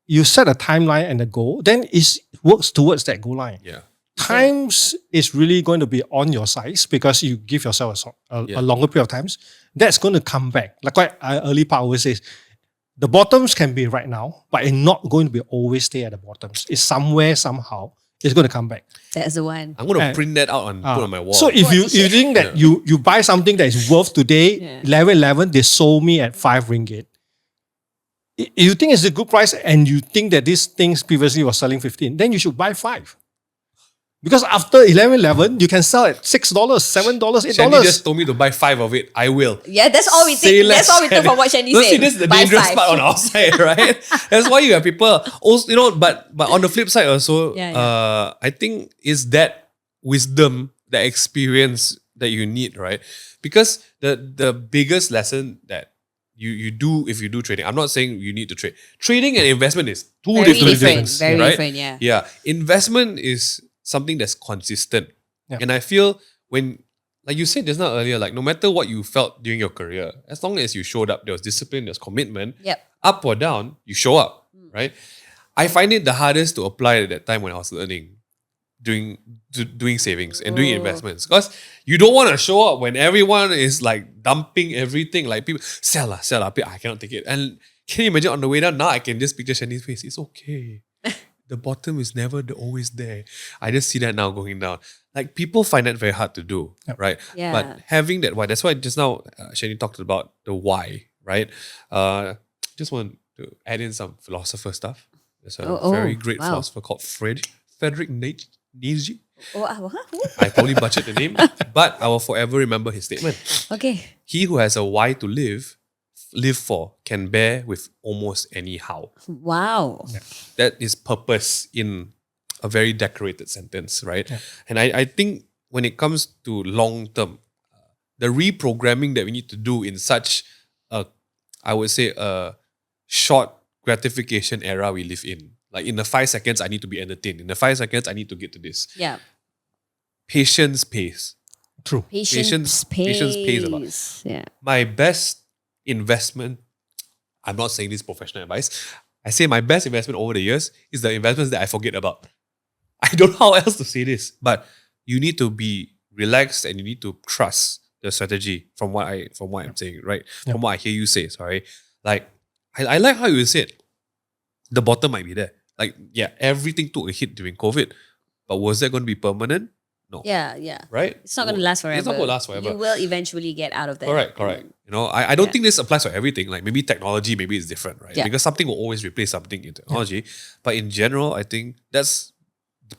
you set a timeline and a goal, then it works towards that goal line. Yeah. Times is really going to be on your side because you give yourself a longer period of times. That's going to come back. Like what early part always says, the bottoms can be right now, but it's not going to be always stay at the bottoms. It's somewhere, somehow, it's going to come back. That's the one. I'm going to print that out and put on my wall. So if you think that you buy something that is worth today, 11, they sold me at 5 ringgit. You think it's a good price and you think that these things previously was selling 15, then you should buy 5. Because after 11.11, you can sell at $6, $7, $8. Shandy just told me to buy 5 of it. I will. Yeah, that's all we Say think. less, That's all we took from what Shandy No, said. see, this is the Buy dangerous 5. part on our side, right? That's why you have people also, but on the flip side also, Yeah. I think is that wisdom, that experience that you need, right? Because the biggest lesson that you do if you do trading, I'm not saying you need to trade. Trading and investment is two Very different different. things, Very right? different, yeah. Yeah, investment is something that's consistent. Yeah. And I feel when, like you said just now earlier, like no matter what you felt during your career, as long as you showed up, there was discipline, there was commitment, Yep. up or down, you show up, right? I find it the hardest to apply at that time when I was learning, doing savings and doing investments. Because you don't want to show up when everyone is like dumping everything. Like people, sell, I cannot take it. And can you imagine on the way down, now I can just picture Shandy's face. It's okay. The bottom is never always there. I just see that now going down. Like people find that very hard to do, right? Yeah. But having that why, that's why just now Shandy talked about the why, right? Just want to add in some philosopher stuff. There's a very great philosopher called Frederick Nietzsche. I probably butchered the name, but I will forever remember his statement. Okay. He who has a why to live for can bear with almost any how. Wow. That is purpose in a very decorated sentence, right? Yeah. And I think when it comes to long term, the reprogramming that we need to do in such a, I would say, a short gratification era we live in. Like in the 5 seconds, I need to be entertained. In the 5 seconds, I need to get to this. Yeah. Patience pays. True. Patience pays a lot. Yeah. My best investment, I'm not saying this professional advice, I say my best investment over the years is the investments that I forget about. I don't know how else to say this, but you need to be relaxed and you need to trust the strategy from what I'm saying, right? From what I hear you say, sorry. Like, I like how you said the bottom might be there. Like, yeah, everything took a hit during COVID, but was that going to be permanent? No. Yeah. Right? It's not going to last forever. It's not going to last forever. You will eventually get out of that. Correct. You know, I don't think this applies for everything. Like maybe technology, maybe it's different, right? Yeah. Because something will always replace something in technology. But in general, I think that's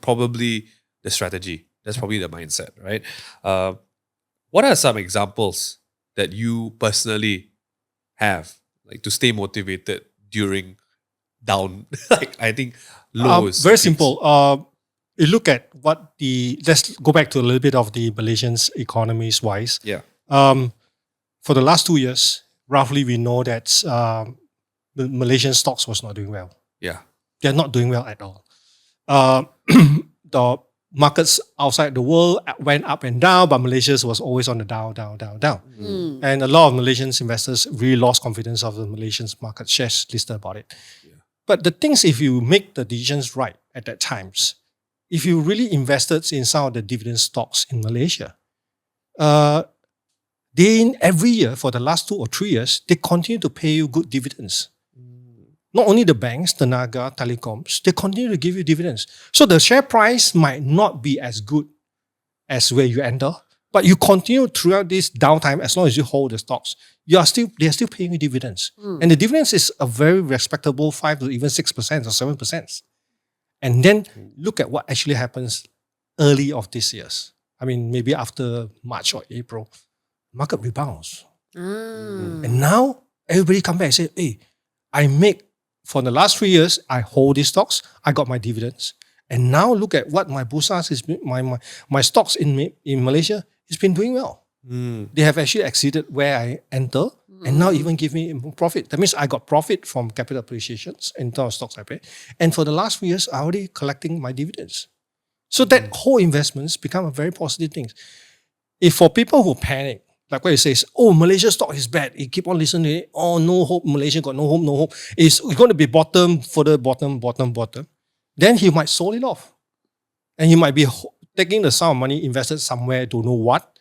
probably the strategy. That's probably the mindset, right? What are some examples that you personally have, like to stay motivated during down, like I think lows? Very simple. You look at let's go back to a little bit of the Malaysians economies wise. Yeah. For the last 2 years, roughly we know that the Malaysian stocks was not doing well. Yeah. They're not doing well at all. The markets outside the world went up and down, but Malaysia's was always on the down. And a lot of Malaysian investors really lost confidence of the Malaysian market shares listed about it. Yeah. But the things, if you make the decisions right at that times, if you really invested in some of the dividend stocks in Malaysia, every year for the last 2 or 3 years, they continue to pay you good dividends. Not only the banks, the Naga, telecoms, they continue to give you dividends. So the share price might not be as good as where you enter, but you continue throughout this downtime as long as you hold the stocks. They are still paying you dividends. And the dividends is a very respectable 5 to even 6% or 7%. And then look at what actually happens early of this year's. I mean, maybe after March or April, market rebounds. And now everybody come back and say, hey, I make, for the last 3 years, I hold these stocks, I got my dividends. And now look at what my Bursas is, my stocks in Malaysia has been doing well. They have actually exceeded where I enter and now even give me profit. That means I got profit from capital appreciations in terms of stocks I pay. And for the last few years, I already collecting my dividends. So that whole investments become a very positive thing. If for people who panic, like what you say, Malaysia stock is bad. You keep on listening to it. Oh, no hope. Malaysia got no hope. It's going to be bottom. Then he might sold it off. And he might be taking the sum of money invested somewhere, don't know what.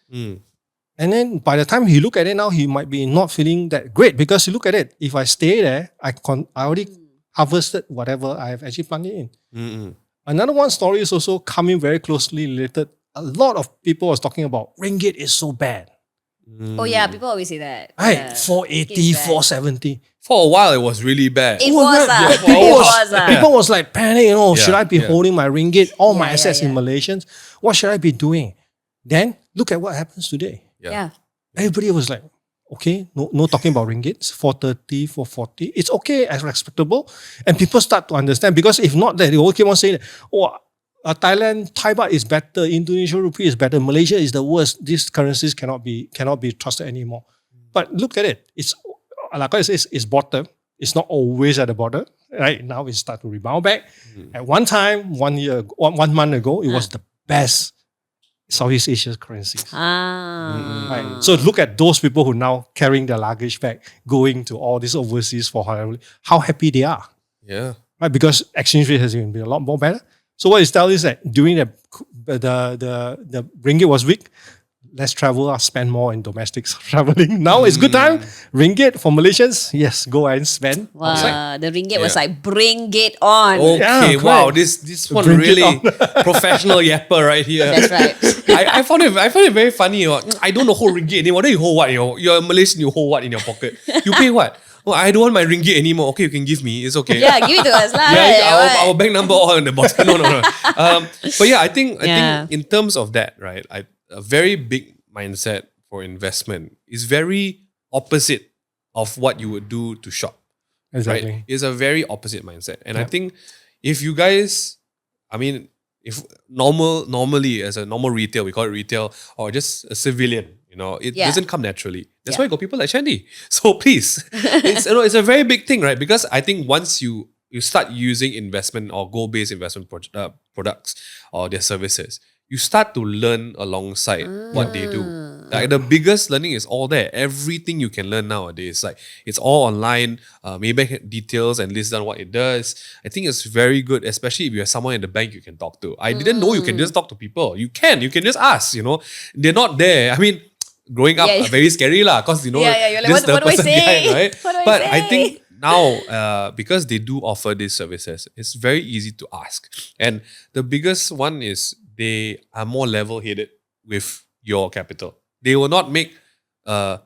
And then by the time he look at it now, he might be not feeling that great because you look at it. If I stay there, I already harvested whatever I have actually planted in. Another one story is also coming very closely related. A lot of people was talking about Ringgit is so bad. Oh yeah, people always say that. Right, Yeah. 480, 470. For a while, it was really bad. It was People was like panic, should I be Yeah. holding my ringgit, all my Yeah, assets yeah. in Malaysians? What should I be doing? Then look at what happens today. Yeah. Everybody was like, okay, no talking about ringgits, 430, 440. It's okay, as respectable. And people start to understand, because if not that, they all keep on saying, Thailand, Thai baht is better, Indonesian rupee is better, Malaysia is the worst. These currencies cannot be trusted anymore. But look at it. It's like I say, it's bottom. It's not always at the bottom. Right now, it start to rebound back. At one time, 1 month ago, it was the best Southeast Asia's currencies. Right. So look at those people who now carrying their luggage bag, going to all these overseas for how happy they are. Yeah. Right? Because exchange rate has been a lot more better. So what it's telling is that during the ringgit was weak, less travel, spend more in domestic traveling. Now it's good time. Ringgit for Malaysians, yes, go and spend. Wow, the ringgit was like, bring it on. Okay, Yeah, wow, correct. this one Bring it really on. professional yapper right here. That's right. I found it very funny. I don't know hold ringgit anymore. Then you hold what? You're a Malaysian, you hold what in your pocket? You pay what? Oh, I don't want my ringgit anymore. Okay, you can give me. It's okay. Yeah, give it to us lah. Yeah, our bank number all on the bottom. No. But yeah, I think Yeah. in terms of that, right? A very big mindset for investment is very opposite of what you would do to shop. Exactly. Right? It's a very opposite mindset. And I think if you guys, if normally as a normal retail, we call it retail, or just a civilian, it Yeah. doesn't come naturally. That's Yeah. why you got people like Shandy. So please, it's a very big thing, right? Because I think once you start using investment or goal-based investment products or their services, you start to learn alongside what they do. Like the biggest learning is all there. Everything you can learn nowadays, like it's all online. Maybank details and lists down what it does. I think it's very good, especially if you have someone in the bank you can talk to. I didn't know you can just talk to people. You can just ask. They're not there. Growing up, very scary lah. Cause you're like, this is the what do I person say? behind, right? What do I But say? I think now, because they do offer these services, it's very easy to ask. And the biggest one is they are more level-headed with your capital. They will not make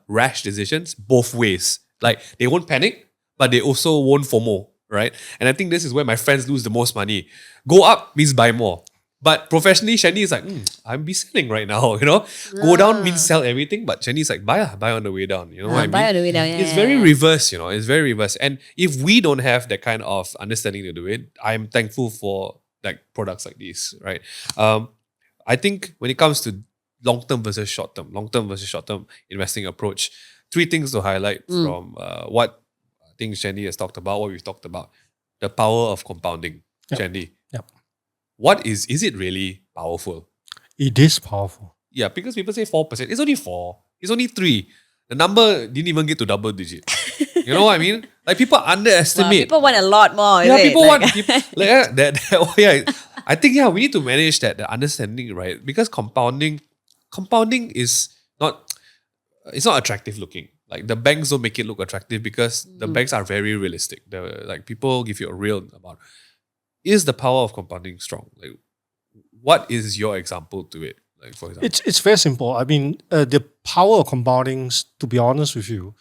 rash decisions both ways. Like they won't panic, but they also won't FOMO, right? And I think this is where my friends lose the most money. Go up means buy more. But professionally, Shani is like, I'm be selling right now, Go down means sell everything, but Shani is like, buy on the way down, what I mean? Buy on the way down, It's very reverse, it's very reverse. And if we don't have that kind of understanding to do it, I'm thankful for like products like these, right? I think when it comes to long-term versus short-term investing approach, 3 things to highlight from what I think Shandy has talked about, what we've talked about. The power of compounding, Shandy. Yep. What is it really powerful? It is powerful. Yeah, because people say 4%. It's only 4. It's only 3. The number didn't even get to double digit. You know what I mean? Like people underestimate. People want a lot more. Yeah, is it? people Like- want I think we need to manage that, the understanding, right? Because compounding is not attractive looking. Like the banks don't make it look attractive because the banks are very realistic. Like people give you a real about. Is the power of compounding strong? Like, what is your example to it? Like, for example, It's very simple. The power of compounding, to be honest with you,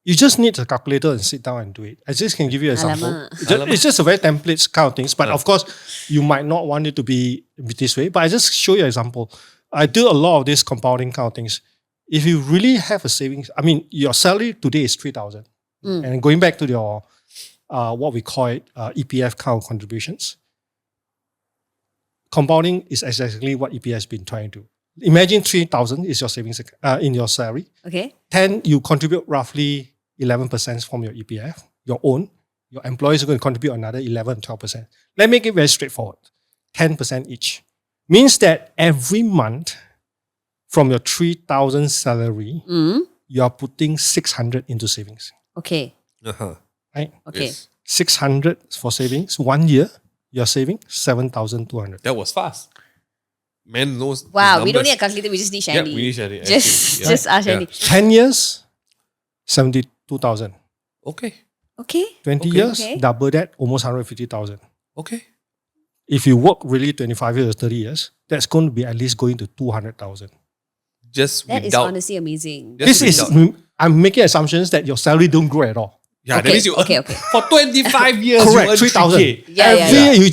you just need a calculator and sit down and do it. I just can give you an example. Alamak. It's just a very template kind of things. But of course, you might not want it to be this way. But I just show you an example. I do a lot of these compounding kind of things. If you really have a savings, your salary today is 3,000. And going back to your, what we call it, EPF kind of contributions, compounding is exactly what EPF has been trying to do. Imagine 3,000 is your savings in your salary. Okay. 10, you contribute roughly 11% from your EPF, your own. Your employees are going to contribute another 11, 12%. Let's make it very straightforward. 10% each. Means that every month from your 3,000 salary, you are putting 600 into savings. Okay. Right? Okay. Yes. 600 for savings. 1 year, you're saving 7,200. That was fast. Man knows. Wow, his we don't need a numbers. calculator, we just need Yeah, Shandy. we need Shandy. Just ask Shandy. 10 years, 72,000. Okay. Okay. 20 Okay. years, Okay. double that, almost 150,000. Okay. If you work really 25 years or 30 years, that's going to be at least going to 200,000. Just That is without. honestly amazing. just This is without- I'm making assumptions that your salary don't grow at all. Yeah, that Okay, means you okay, earn okay. for 25 years. Correct, You earn 3,000. 3K. Yeah, Every yeah. year you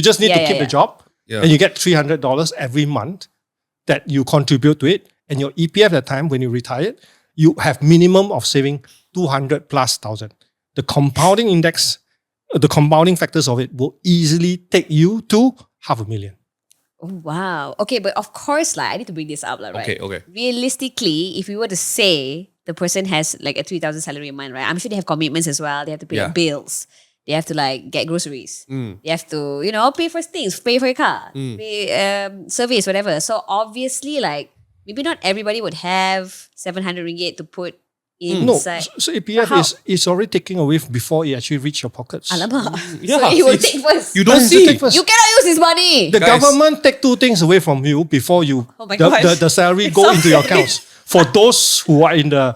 just need to keep the job, Yeah. and you get $300 every month that you contribute to it. And your EPF at the time when you retired, you have minimum of saving 200 plus thousand. The compounding index, the compounding factors of it will easily take you to $500,000. Oh, wow. Okay, but of course, like I need to bring this up, like, right? Okay. Realistically, if we were to say the person has like a 3,000 salary in mind, right? I'm sure they have commitments as well. They have to pay like, bills. They have to like get groceries. They have to, pay for things, pay for your car, pay service, whatever. So obviously, like maybe not everybody would have 700 ringgit to put No, inside. so EPF is already taking away before it actually reach your pockets. Alamak. Yeah, So he will it's- take first. You don't Has to see. take first. You cannot use his money. The Guys. government take two things away from you before you Oh my gosh. the salary It's go so into your funny. accounts. For those who are in the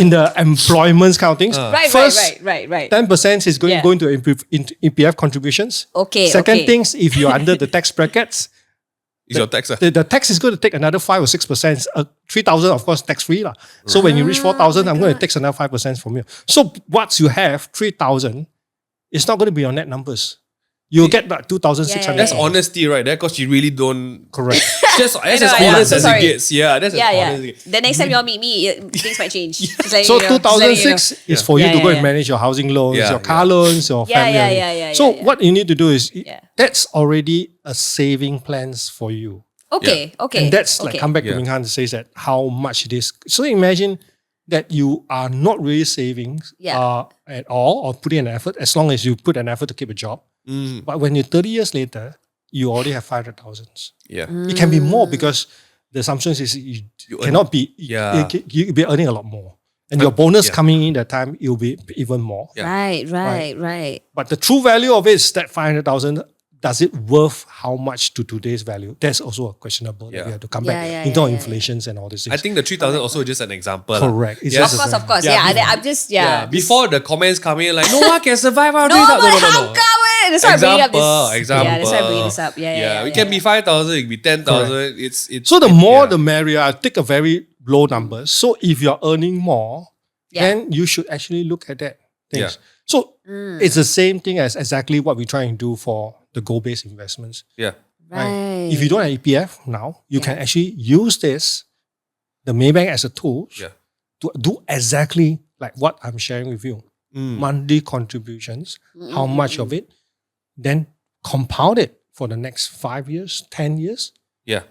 in the employment kind of things, Right, first right. 10% is going Yeah. going to into EPF contributions. Okay, Second okay. things, if you're under the tax brackets, It's your tax. the tax is going to take another 5 or 6%. 3,000, of course, tax free lah. So when you reach 4,000, I'm going to take another 5% from you. So once you have 3,000, it's not going to be your net numbers. You'll get like 2,600. That's honesty right there, because you really don't. Correct. That's as know, I know, honest so as sorry. it gets. Yeah, that's as honest as it Yeah. gets. The next time you all meet me, things might change. Just letting So you know, just letting you know. 2006 is for you Yeah, to go yeah, and yeah. manage your housing loans, Yeah, your car yeah. loans, your Yeah, family. yeah, loans. yeah, So yeah. what you need to do is Yeah. that's already a saving plans for you. Okay. And that's like okay. come back to Yeah. Ming Han to say that how much it is. So imagine that you are not really saving at all or putting an effort, as long as you put an effort to keep a job. But when you're 30 years later, you already have 500,000. Yeah. It can be more because the assumption is you cannot be, Yeah. you'll be earning a lot more. And your bonus yeah. coming in that time, it'll be even more. Yeah. Right. But the true value of it is that 500,000. Does it worth how much to today's value? That's also a questionable. Yeah. We have to come Yeah, back yeah, into yeah, yeah. inflations and all these things. I think the 3,000 also just an example. lah. Correct. It's Yes. just Of course. Yeah. I'm just, Yeah. Before the comments come in, like, no one can survive out of No, 3,000. but how come? That's why I bring up this. Example. Yeah, that's why I bring this up. Yeah. It can be 5,000, it can be 10,000. It's So the more the merrier. I take a very low number. So if you're earning more, then you should actually look at that things. Yeah. So it's the same thing as exactly what we try and do for the goal-based investments. Yeah. Right. If you don't have EPF now, you can actually use the Maybank as a tool Yeah. to do exactly like what I'm sharing with you. Monthly contributions, how much of it, then compound it for the next 5 years, 10 years. Yeah.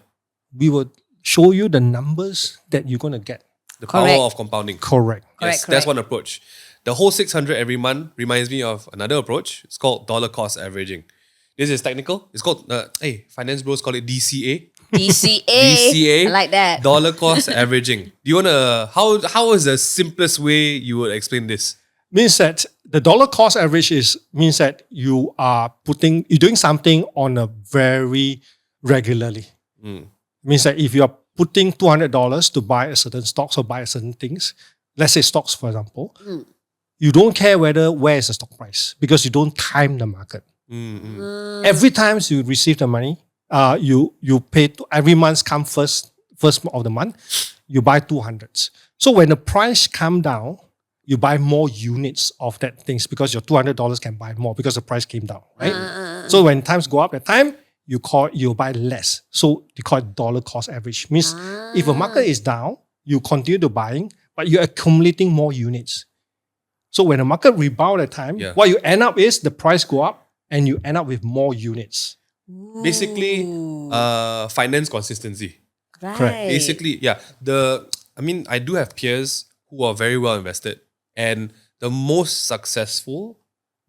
We will show you the numbers that you're going to get. The power Correct. of compounding. Correct. Yes, Correct. that's one approach. The whole 600 every month reminds me of another approach. It's called dollar cost averaging. This is technical. It's called, finance bros call it DCA. DCA. I like that. Dollar cost averaging. Do you want to, how is the simplest way you would explain this? Means that the dollar cost average means that you're doing something on a very regularly. Means that if you are putting $200 to buy a certain stocks or buy certain things, let's say stocks, for example, you don't care where is the stock price because you don't time the market. Every time you receive the money, you pay every month come first of the month, you buy 200s. So when the price come down, you buy more units of that things because your $200 can buy more because the price came down, right? So when times go up, at time you buy less. So you call it dollar cost average. Means if a market is down, you continue to buying, but you're accumulating more units. So when the market rebound at time, what you end up is the price go up and you end up with more units. Basically, finance consistency. Right. Correct. Basically, I do have peers who are very well invested, and the most successful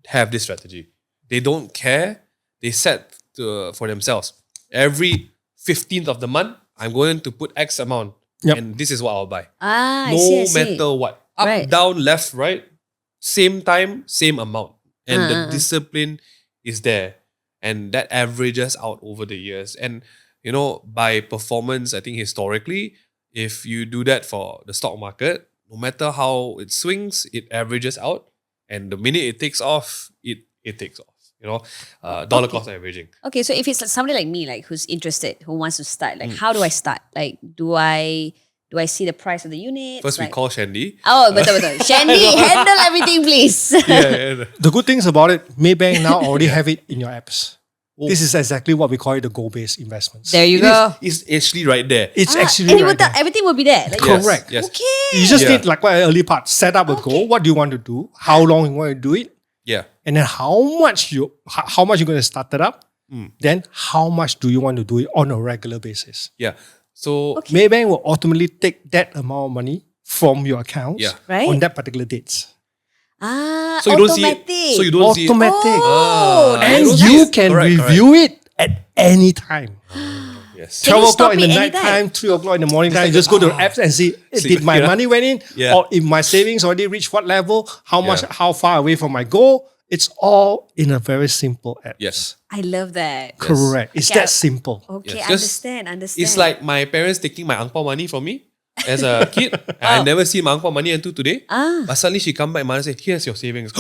have this strategy. They don't care. They set for themselves. Every 15th of the month, I'm going to put X amount, and this is what I'll buy. I No see. matter what. Up, Right. down, left, right, same time, same amount. And the discipline is there. And that averages out over the years. And, by performance, I think historically, if you do that for the stock market, no matter how it swings, it averages out. And the minute it takes off, it takes off. Dollar cost averaging. Okay, so if it's somebody like me, like who's interested, who wants to start, like how do I start? Like, do I Do I see the price of the unit? First, we call Shandy. Oh, betul. Shandy, handle everything, please. The good things about it, Maybank now already have it in your apps. This is exactly what we call it, the goal-based investments. There you go. It's actually right there. It's actually and it right will tell- there. everything will be there. Like, Correct. Yes. Okay. You just Yeah. need, like what early part, set up a goal. What do you want to do? How long you want to do it? Yeah. And then how much you're going to start it up? Then how much do you want to do it on a regular basis? Yeah. So Maybank will ultimately take that amount of money from your accounts Yeah. Right. on that particular dates. so you don't see automatic. it. So you don't see it. Automatic. Oh, And don't see you it. can Correct, review it at any time. Yes. Can you 12 stop o'clock in the it night anytime? time, 3 o'clock in the morning time, you just go to the apps and see, did my money went in? Yeah. Or if my savings already reached what level? How much, Yeah. how far away from my goal? It's all in a very simple app. Yes. I love that. Correct. It's Okay, that simple. Okay, Yes. Just- understand. It's like my parents taking my angpao money from me as a kid. I never see my angpao money until today. But suddenly she come back, mother said, here's your savings.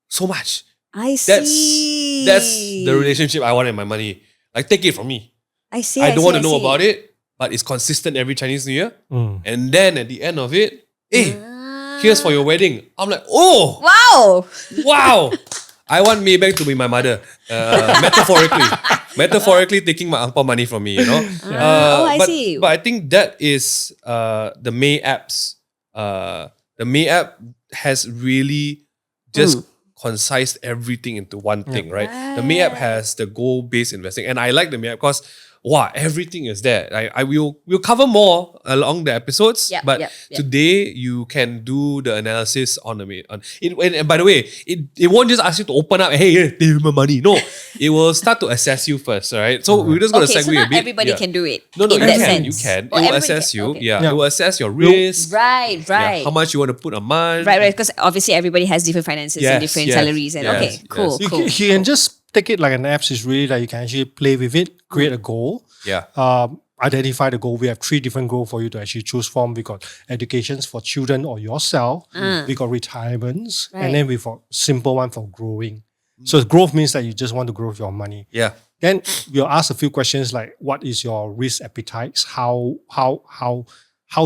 So much. I That's see. the relationship I want in my money. Like, take it from me. I see. I don't want to see. know about it, but it's consistent every Chinese New Year. Mm. And then at the end of it, hey, Ah. here's for your wedding. I'm like, oh, Wow. wow. I want Maybank to be my mother, metaphorically. Metaphorically taking my angpao money from me, you know. I but, see. But I think that is the May apps. The May app has really just concised everything into one thing, right? The May app has the goal-based investing, and I like the May app because everything is there. We'll cover more along the episodes, Yep, but yep. today you can do the analysis on the May. And by the way, it won't just ask you to open up. Hey, here's my money. No, it will start to assess you first. All right. So we're just gonna Okay, segue so a not bit. everybody Yeah. can do it. No, in you that can. sense. You can. Oh, It will everybody assess can. you. Okay. Yeah. Yeah. It will assess your risk. Right. Yeah, how much you want to put a month. Right. Because obviously everybody has different finances and Yes, different yes, salaries. And yes, okay, yes. cool, You, cool. you can just take it like an apps is really like you can actually play with it, create a goal. Yeah. Identify the goal. We have 3 different goals for you to actually choose from. We got educations for children or yourself. We got retirements. Right. And then we got simple one for growing. So growth means that you just want to grow your money. Yeah. Then we'll ask a few questions like, what is your risk appetite? How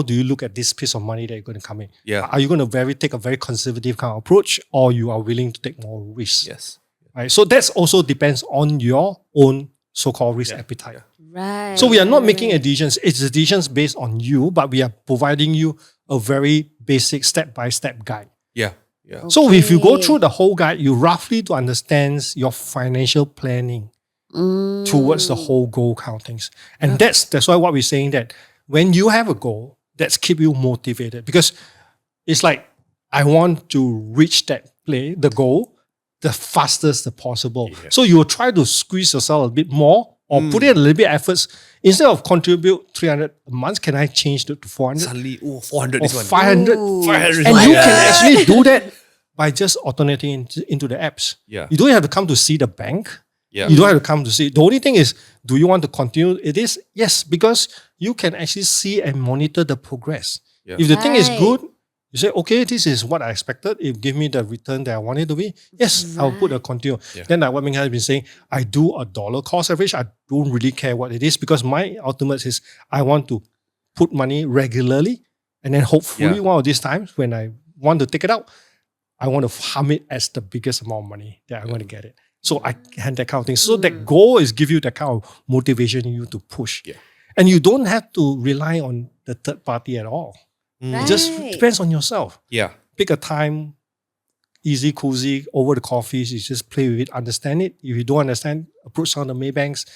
do you look at this piece of money that you're going to come in? Yeah. Are you going to take a very conservative kind of approach, or you are willing to take more risk? Yes. Right. So that's also depends on your own so-called risk appetite. Right. So we are not making a decisions. It's decisions based on you, but we are providing you a very basic step-by-step guide. Yeah. Yeah. So if you go Okay. through the whole guide, you roughly to understand your financial planning towards the whole goal countings. And that's why what we're saying that when you have a goal, that's keep you motivated, because it's like, I want to reach the goal the fastest possible. So you will try to squeeze yourself a bit more or put in a little bit efforts. Instead of contribute 300 a month, can I change it to 400 Suddenly, 400 or is one. 500? 500 And you Yeah. can actually do that by just alternating into the apps. Yeah. You don't have to come to see the bank. Yeah. You don't have to come to see. The only thing is, do you want to continue? It is, yes, because you can actually see and monitor the progress. Yeah. If the thing is Right. good, you say, okay, this is what I expected. It give me the return that I want it to be. Yes, I'll put a continue. Yeah. Then like what Ming has been saying, I do a dollar cost average. I don't really care what it is, because my ultimate is I want to put money regularly, and then hopefully Yeah. one of these times when I want to take it out, I want to farm it as the biggest amount of money that I'm going to get it. So I had that kind of thing. So that goal is give you that kind of motivation in you to push. Yeah. And you don't have to rely on the third party at all. It just Right. depends on yourself. Yeah. Pick a time, easy, cozy, over the coffees. You just play with it, understand it. If you don't understand, approach some of the Maybanks,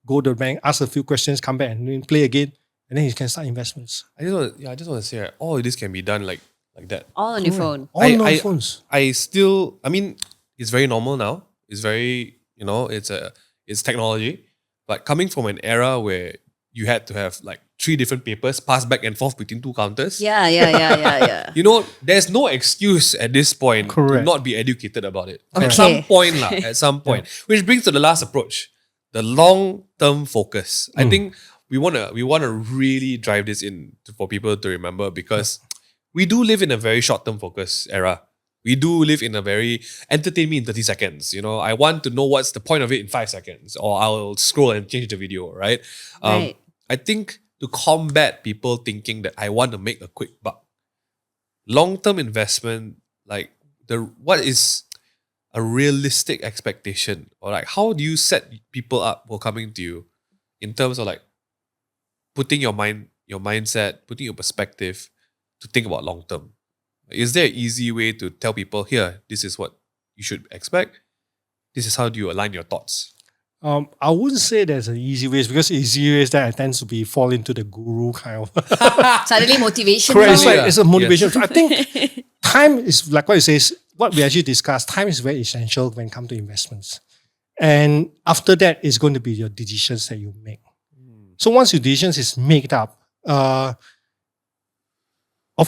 go to the bank, ask a few questions, come back and then play again. And then you can start investments. I just want to say, right, all of this can be done like that. All on your phone. All I- on I- phones. I mean, it's very normal now. It's very, it's technology. But coming from an era where you had to have like 3 different papers passed back and forth between 2 counters. Yeah. There's no excuse at this point to Correct. not be educated about it. Okay. At some point, at some point. Which brings to the last approach, the long-term focus. I think we wanna really drive this in for people to remember, because we do live in a very short-term focus era. We do live in a very entertain me in 30 seconds. I want to know what's the point of it in 5 seconds, or I'll scroll and change the video, right? Right. I think to combat people thinking that I want to make a quick buck. Long-term investment, like what is a realistic expectation, or like how do you set people up who are coming to you in terms of like putting your mindset, putting your perspective to think about long-term? Is there an easy way to tell people, here, this is what you should expect? This is how do you align your thoughts? I wouldn't say there's an easy way, because easy ways that I tend to be fall into the guru kind of. Suddenly motivation. Correct. It's right? like it's a motivation. So I think time is like what you say. What we actually discussed. Time is very essential when it comes to investments, and after that, it's going to be your decisions that you make. So once your decisions is made up, of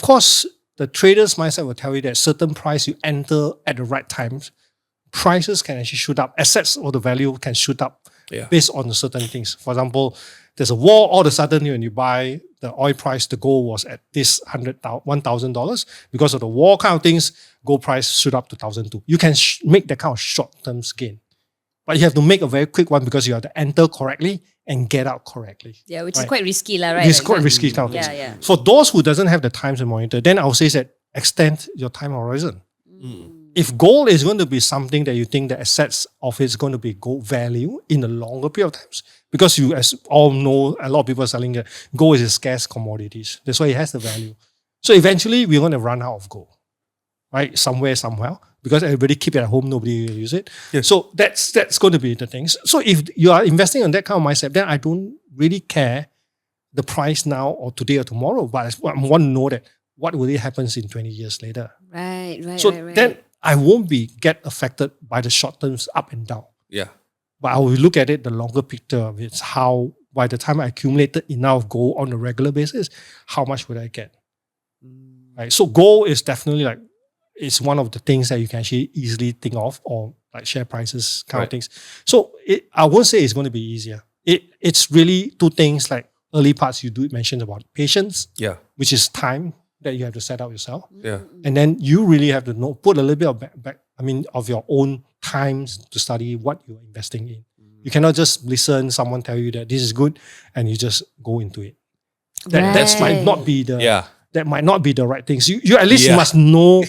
course, the trader's mindset will tell you that certain price you enter at the right times, prices can actually shoot up. Assets or the value can shoot up based on certain things. For example, there's a war, all of a sudden when you buy the oil price, the gold was at this $1,000. Because of the war kind of things, gold price shoot up to $1,200. You can make that kind of short-term gain. But you have to make a very quick one, because you have to enter correctly and get out correctly. Yeah, which is quite risky, right? It's quite risky kind of things. Yeah. For those who doesn't have the time to monitor, then I would say that extend your time horizon. If gold is going to be something that you think the assets of it is going to be gold value in a longer period of times, because you as all know, a lot of people are selling that gold is a scarce commodities. That's why it has the value. So eventually we're going to run out of gold, right? Somewhere, because everybody keep it at home, nobody will use it. Yeah. So that's going to be the things. So if you are investing on that kind of mindset, then I don't really care the price now or today or tomorrow, but I want to know that what will it happen in 20 years later. Right. So then I won't get affected by the short terms up and down. Yeah. But I will look at it, the longer picture of it, how by the time I accumulated enough gold on a regular basis, how much would I get? Right. So gold is definitely like, it's one of the things that you can actually easily think of, or like share prices kind of things. So I won't say it's going to be easier. It's really two things, like early parts you do mention about patience, which is time that you have to set out yourself. Yeah. And then you really have to put a little bit of of your own times to study what you're investing in. You cannot just listen someone tell you that this is good and you just go into it. That might not be the right things. You at least must know.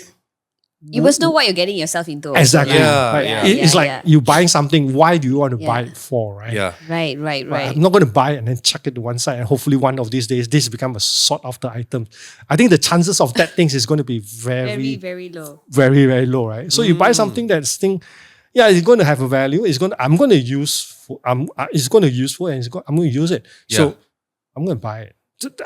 You must know what you're getting yourself into. Exactly. Yeah. It's like you buying something. Why do you want to buy it for? Right. Yeah. Right. I'm not going to buy it and then chuck it to one side, and hopefully one of these days this become a sought after item. I think the chances of that things is going to be very, very low. Very, very low. Right. So you buy something it's going to have a value. I'm going to use. It's going to useful, and I'm going to use it. So I'm going to buy it.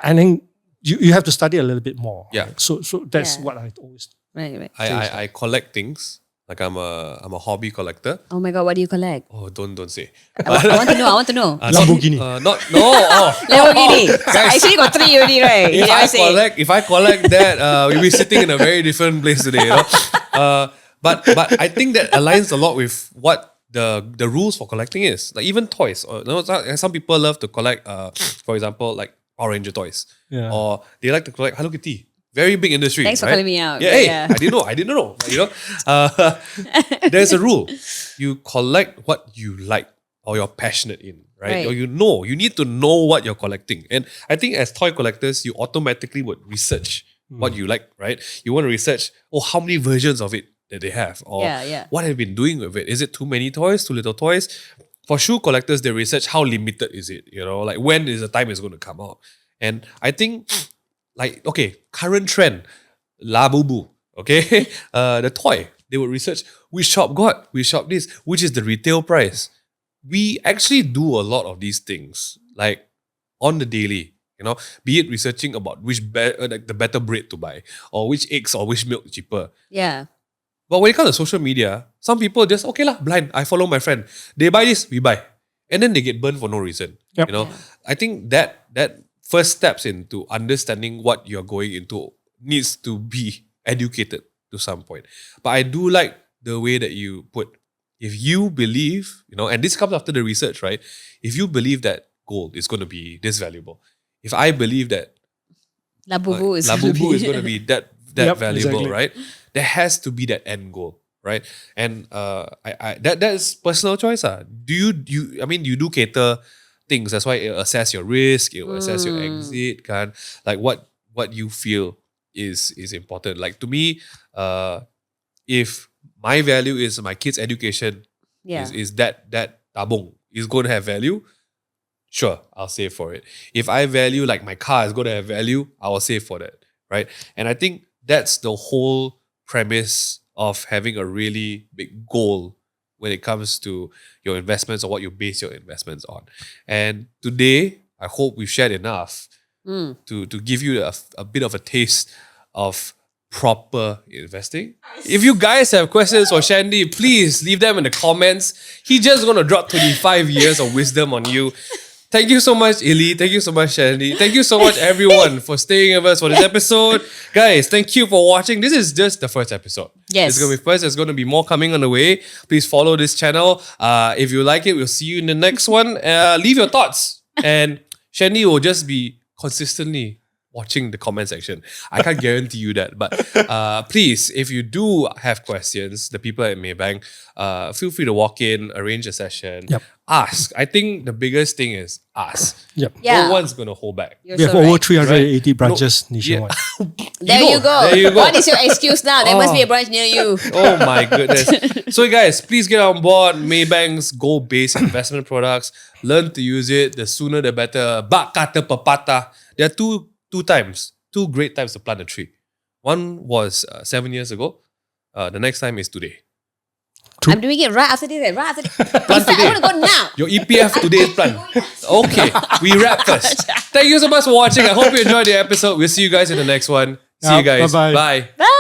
And then you have to study a little bit more. Yeah. Right? So that's what I always. Right. I collect things. Like I'm a hobby collector. Oh my God, what do you collect? Oh, don't say. I want to know. Lamborghini. Lamborghini. I actually got 3 already, right? If I collect that, we'll be sitting in a very different place today. But I think that aligns a lot with what the rules for collecting is. Like even toys. Some people love to collect, for example, like Power Ranger toys, or they like to collect Hello Kitty. Very big industry. Thanks for calling me out. Yeah, I didn't know. There's a rule. You collect what you like or you're passionate in, right? Or you need to know what you're collecting. And I think as toy collectors, you automatically would research what you like, right? You want to research, how many versions of it that they have, or what have you been doing with it? Is it too many toys, too little toys? For shoe collectors, they research how limited is it, like when is the time it's going to come out. And I think current trend, Labubu, the toy, they would research which shop this, which is the retail price. We actually do a lot of these things, like on the daily, be it researching about which the better bread to buy, or which eggs or which milk cheaper. Yeah. But when it comes to social media, some people just, blind, I follow my friend. They buy this, we buy. And then they get burned for no reason. Yep. I think that first steps into understanding what you're going into needs to be educated to some point. But I do like the way that you put, if you believe, and this comes after the research, right? If you believe that gold is going to be this valuable, if I believe that Labubu is going to be that valuable, exactly. right? There has to be that end goal, right? And that is personal choice. Do you do cater things. That's why it'll assess your risk, it will assess your exit, like what you feel is important. Like to me, if my value is my kids' education, is that tabung is going to have value, sure, I'll save for it. If I value like my car is going to have value, I will save for that, right? And I think that's the whole premise of having a really big goal when it comes to your investments or what you base your investments on. And today, I hope we've shared enough to give you a bit of a taste of proper investing. If you guys have questions for Shandy, please leave them in the comments. He's just going to drop 25 years of wisdom on you. Thank you so much, Ili. Thank you so much, Shandy. Thank you so much, everyone, for staying with us for this episode. Guys, thank you for watching. This is just the first episode. Yes. It's going to be first. There's going to be more coming on the way. Please follow this channel. If you like it, we'll see you in the next one. Leave your thoughts. And Shandy will just be consistently watching the comment section. I can't guarantee you that. But please, if you do have questions, the people at Maybank, feel free to walk in, arrange a session. Yep. Ask. I think the biggest thing is ask. Yep. Yeah. No one's going to hold back. You're We have so over right. 380 branches nationwide. There you go. There you go. What is your excuse now? There must be a branch near you. Oh my goodness. So guys, please get on board Maybank's goal-based investment products. Learn to use it. The sooner the better. Bak kata pepatah. There are two great times to plant a tree. One was 7 years ago. The next time is today. I'm doing it right after this. Right after this. In fact, today. I want to go now. Your EPF today plan. Okay, we wrap first. Thank you so much for watching. I hope you enjoyed the episode. We'll see you guys in the next one. See you guys. Bye-bye. Bye. Bye.